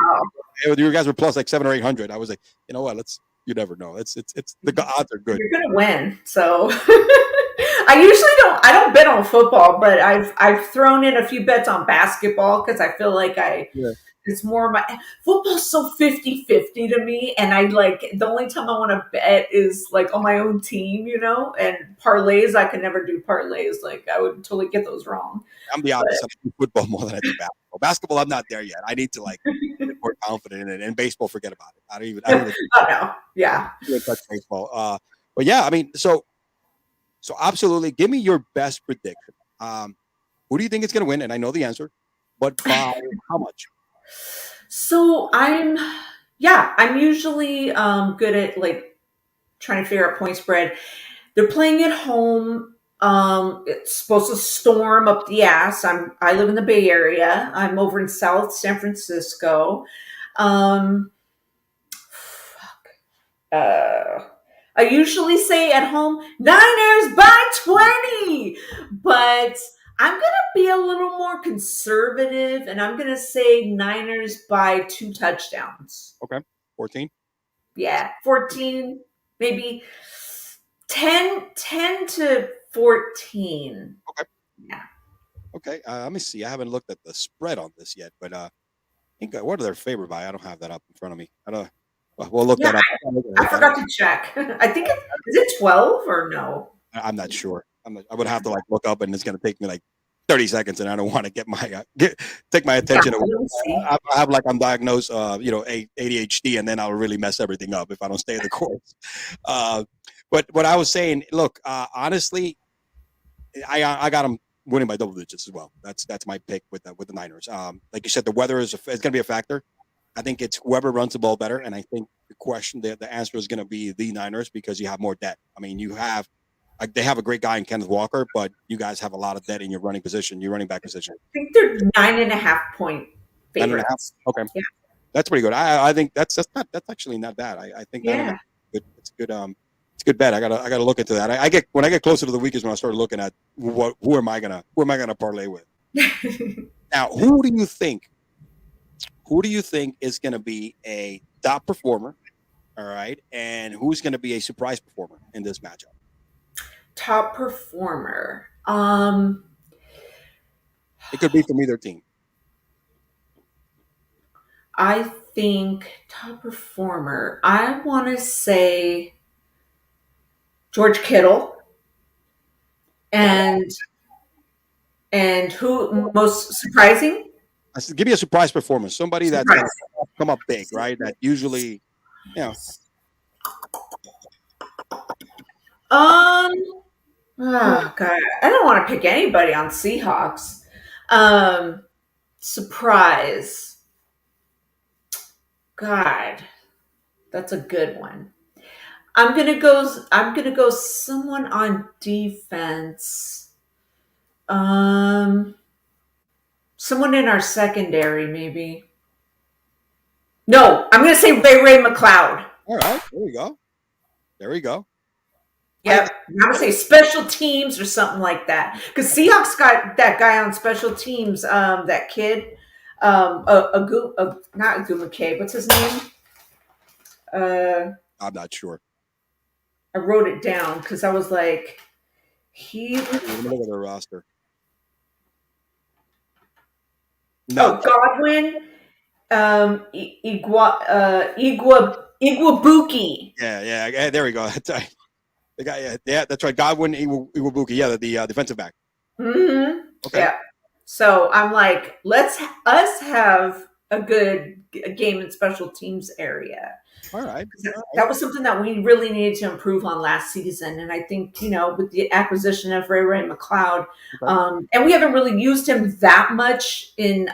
[SPEAKER 1] You guys were plus like 700 or 800. I was like, you know what? You never know. It's the odds are good.
[SPEAKER 3] You're gonna win. So I don't bet on football, but I've thrown in a few bets on basketball because I feel like it's more my football's so 50-50 to me. And I the only time I want to bet is like on my own team, and parlays. I can never do parlays. Like I would totally get those wrong.
[SPEAKER 1] I'm the opposite. I do football more than I do basketball. Basketball, I'm not there yet. I need to get more confident in it. And baseball, forget about it. I don't even
[SPEAKER 3] oh no. Yeah.
[SPEAKER 1] touch baseball. But yeah, I mean, so absolutely give me your best prediction. Who do you think is gonna win? And I know the answer, but by how much?
[SPEAKER 3] So I'm usually good at trying to figure out point spread. They're playing at home. It's supposed to storm up the ass. I live in the Bay Area. I'm over in South San Francisco. I usually say at home, Niners by 20, but I'm going to be a little more conservative and I'm going to say Niners by 2 touchdowns.
[SPEAKER 1] Okay. 14.
[SPEAKER 3] Yeah. 14, maybe 10 to 14.
[SPEAKER 1] Okay.
[SPEAKER 3] Yeah.
[SPEAKER 1] Okay. Let me see. I haven't looked at the spread on this yet, but I think what are they favored by? I don't have that up in front of me. We'll look that up.
[SPEAKER 3] I forgot to check. I think is it 12 or no?
[SPEAKER 1] I'm not sure. I would have to look up, and it's going to take me 30 seconds, and I don't want to take my attention away. I have I'm diagnosed, ADHD, and then I'll really mess everything up if I don't stay the course. But what I was saying, look, honestly, I got them winning by double digits as well. That's my pick with the Niners. Like you said, the weather is going to be a factor. I think it's whoever runs the ball better, and I think the answer is going to be the Niners because you have more depth. I mean, they have a great guy in Kenneth Walker, but you guys have a lot of depth in your running back position.
[SPEAKER 3] I think they're 9.5 point favorites.
[SPEAKER 1] 9.5? Okay,
[SPEAKER 3] yeah,
[SPEAKER 1] that's pretty good. I think that's actually not bad. I think it's good. It's a good bet. I gotta look into that. When I get closer to the week is when I start looking at who am I gonna parlay with. Now, who do you think is going to be a top performer? All right. And who's going to be a surprise performer in this matchup?
[SPEAKER 3] Top performer.
[SPEAKER 1] It could be from either team.
[SPEAKER 3] I think top performer. I want to say George Kittle. And who most surprising?
[SPEAKER 1] I said, give me a surprise performance. Somebody that's going to come up big, right? That usually,
[SPEAKER 3] Oh God, I don't want to pick anybody on Seahawks. Surprise. God, that's a good one. I'm gonna go someone on defense. Someone in our secondary, maybe. No, I'm going to say Ray McLeod.
[SPEAKER 1] All right, there we go.
[SPEAKER 3] Yep, I'm going to say special teams or something like that. Because Seahawks got that guy on special teams, that kid, not Agu McKay. What's his name?
[SPEAKER 1] I'm not sure.
[SPEAKER 3] I wrote it down because I was like,
[SPEAKER 1] Let me look at their roster. No.
[SPEAKER 3] Godwin, Iguabuki.
[SPEAKER 1] Yeah, there we go. The guy, yeah, that's right. Godwin Iwabuki, yeah, the defensive back.
[SPEAKER 3] Mm-hmm.
[SPEAKER 1] Okay.
[SPEAKER 3] Yeah. So I'm like, let's us have a good game and special teams area.
[SPEAKER 1] All right.
[SPEAKER 3] That was something that we really needed to improve on last season. And I think, with the acquisition of Ray McLeod,
[SPEAKER 1] Okay.
[SPEAKER 3] and we haven't really used him that much in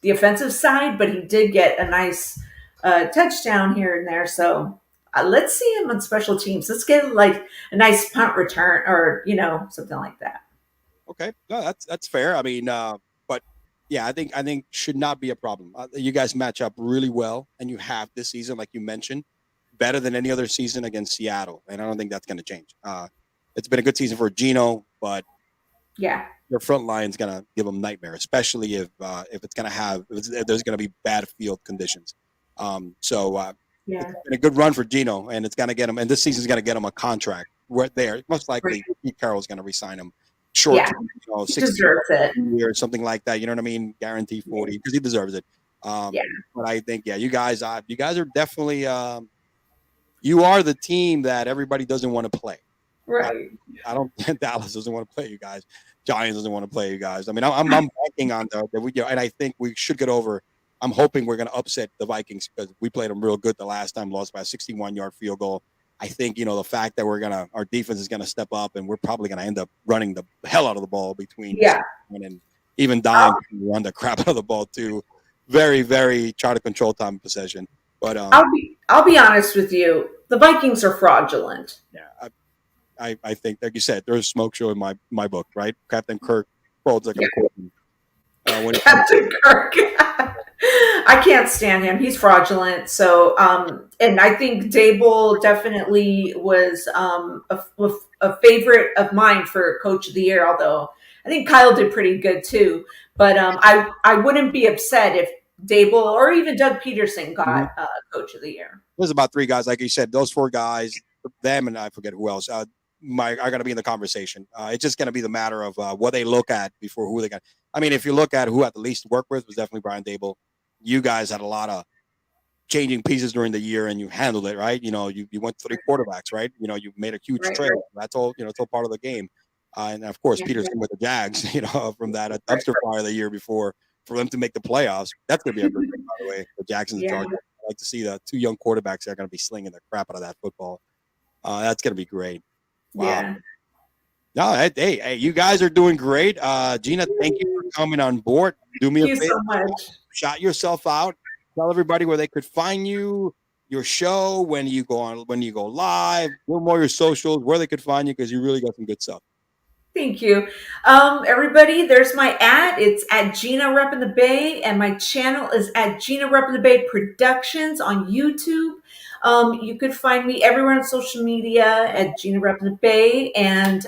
[SPEAKER 3] the offensive side, but he did get a nice touchdown here and there. So let's see him on special teams. Let's get like a nice punt return or, something like that.
[SPEAKER 1] Okay. No, that's fair. I mean, but yeah, I think should not be a problem. You guys match up really well, and you have this season, like you mentioned, better than any other season against Seattle, and I don't think that's going to change. It's been a good season for Geno, but
[SPEAKER 3] yeah,
[SPEAKER 1] your front line's going to give them nightmare, especially if it's going to if there's going to be bad field conditions. It's been a good run for Geno, and it's going to get him. And this season's going to get him a contract right there. Most likely, Pete Carroll's going to resign him. Short term, 60
[SPEAKER 3] deserves it
[SPEAKER 1] or something like that. You know what I mean? Guarantee 40 because he deserves it. But I think, you guys are definitely you are the team that everybody doesn't want to play.
[SPEAKER 3] Right.
[SPEAKER 1] I don't think Dallas doesn't want to play you guys. Giants doesn't want to play you guys. I mean, I'm banking on that and I think we should get over. I'm hoping we're going to upset the Vikings because we played them real good the last time, lost by a 61-yard field goal. I think, the fact that our defense is going to step up and we're probably going to end up running the hell out of the ball between and even dying to run the crap out of the ball too. Very, very try to control time of possession. But
[SPEAKER 3] I'll be honest with you. The Vikings are fraudulent.
[SPEAKER 1] Yeah. I think, like you said, there's a smoke show in my book, right? Captain Kirk folds like a Corbin.
[SPEAKER 3] Captain Kirk. I can't stand him. He's fraudulent. So, and I think Dable definitely was a favorite of mine for Coach of the Year. Although I think Kyle did pretty good too. But I wouldn't be upset if Dable or even Doug Peterson got Coach of the Year.
[SPEAKER 1] There's about 3 guys, like you said. Those 4 guys, them and I forget who else, are going to be in the conversation. It's just going to be the matter of what they look at before who they got. I mean, if you look at who had the least to work with, was definitely Brian Dable. You guys had a lot of changing pieces during the year, and you handled it right. You went 3 quarterbacks, right? You made a huge trade. That's all. It's all part of the game. And of course, Peterson with the Jags. From that dumpster fire the year before for them to make the playoffs. That's going to be a good thing, by the way. The Jacksons and Chargers. I like to see the 2 young quarterbacks that are going to be slinging the crap out of that football. That's going to be great. Wow.
[SPEAKER 3] Yeah.
[SPEAKER 1] No, hey, you guys are doing great. Gina, thank you for coming on board. Do me a favor.
[SPEAKER 3] Thank you so much.
[SPEAKER 1] Shout yourself out. Tell everybody where they could find you, your show, when you go live, no more your socials, where they could find you, because you really got some good stuff.
[SPEAKER 3] Thank you. Everybody, there's my ad. It's at Gina Rep in the Bay, and my channel is at Gina Rep in the Bay Productions on YouTube. You could find me everywhere on social media at Gina Rep in the Bay, and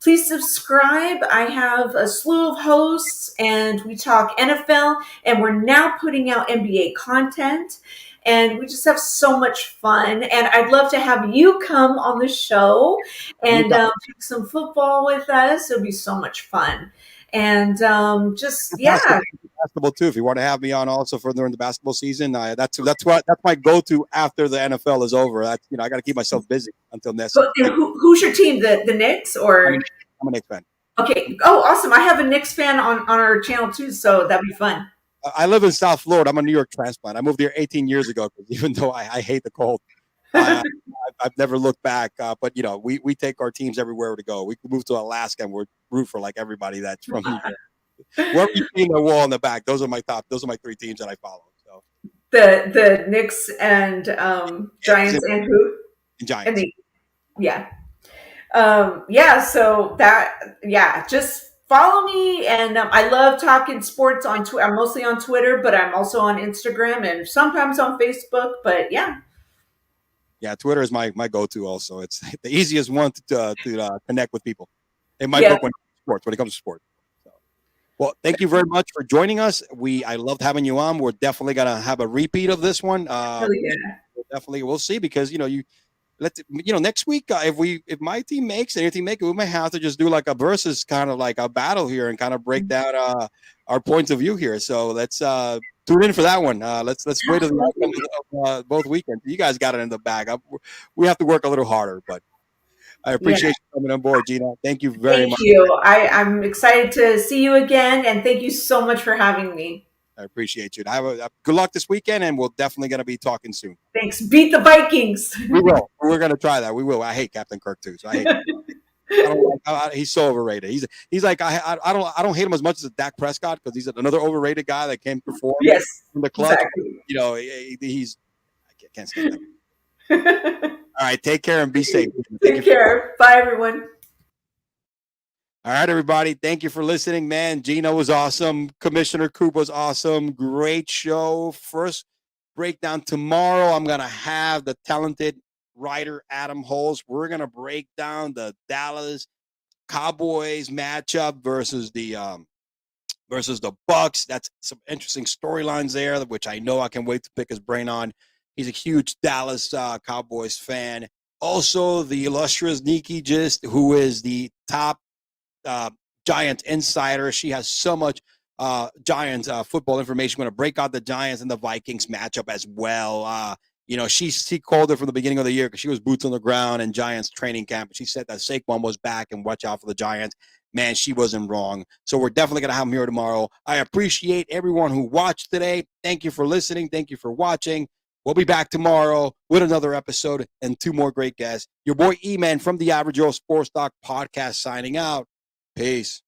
[SPEAKER 3] please subscribe. I have a slew of hosts, and we talk NFL, and we're now putting out NBA content. And we just have so much fun. And I'd love to have you come on the show and pick some football with us. It'll be so much fun. And
[SPEAKER 1] basketball too. If you want to have me on also for during the basketball season, that's my go-to after the NFL is over. I got to keep myself busy until next.
[SPEAKER 3] So, who's your team? The Knicks or?
[SPEAKER 1] I'm a Knicks fan.
[SPEAKER 3] Okay. Oh, awesome! I have a Knicks fan on our channel too, so that'd be fun.
[SPEAKER 1] I live in South Florida. I'm a New York transplant. I moved here 18 years ago because even though I hate the cold, I've never looked back. But we take our teams everywhere to go. We moved to Alaska and we're root for like everybody that's from New York. Wherever you see the wall in the back, those are my 3 teams that I follow. So
[SPEAKER 3] the Knicks and Giants and who?
[SPEAKER 1] Giants.
[SPEAKER 3] So just follow me, and I love talking sports on Twitter. I'm mostly on Twitter, but I'm also on Instagram and sometimes on Facebook. But yeah,
[SPEAKER 1] Twitter is my go-to. Also, it's the easiest one to connect with people. In my book, when it comes to sports. So, well, thank you very much for joining us. I loved having you on. We're definitely gonna have a repeat of this one. We'll see because next week if my team makes it, your team make it, we may have to just do like a versus kind of like a battle here and kind of break down our points of view here. So let's tune in for that one. Let's wait till the outcome of both weekends. You guys got it in the bag. We have to work a little harder, but I appreciate you coming on board, Gina. Thank you very much.
[SPEAKER 3] Thank you. I'm excited to see you again, and thank you so much for having me.
[SPEAKER 1] I appreciate you. Have a good luck this weekend, and we're definitely going to be talking soon.
[SPEAKER 3] Thanks. Beat the Vikings.
[SPEAKER 1] We will. We're going to try that. We will. I hate Captain Kirk too, so I hate him. He's so overrated. He's like I don't hate him as much as Dak Prescott because he's another overrated guy that came perform
[SPEAKER 3] Yes,
[SPEAKER 1] in the club.
[SPEAKER 3] exactly.
[SPEAKER 1] You know, he's I can't stand that. All right, take care and be safe.
[SPEAKER 3] Take care. Bye, everyone.
[SPEAKER 1] All right, everybody. Thank you for listening, man. Gino was awesome. Commissioner Coop was awesome. Great show. First breakdown tomorrow. I'm gonna have the talented writer Adam Holz. We're gonna break down the Dallas Cowboys matchup versus the Bucks. That's some interesting storylines there, which I know I can wait to pick his brain on. He's a huge Dallas Cowboys fan. Also, the illustrious Nikki Gist, who is the top Giants insider. She has so much Giants football information. We're going to break out the Giants and the Vikings matchup as well. She called it from the beginning of the year because she was boots on the ground in Giants training camp. She said that Saquon was back and watch out for the Giants. Man, she wasn't wrong. So we're definitely going to have him here tomorrow. I appreciate everyone who watched today. Thank you for listening. Thank you for watching. We'll be back tomorrow with another episode and 2 more great guests. Your boy E-Man from the Average Joe Sports Talk podcast signing out. Peace.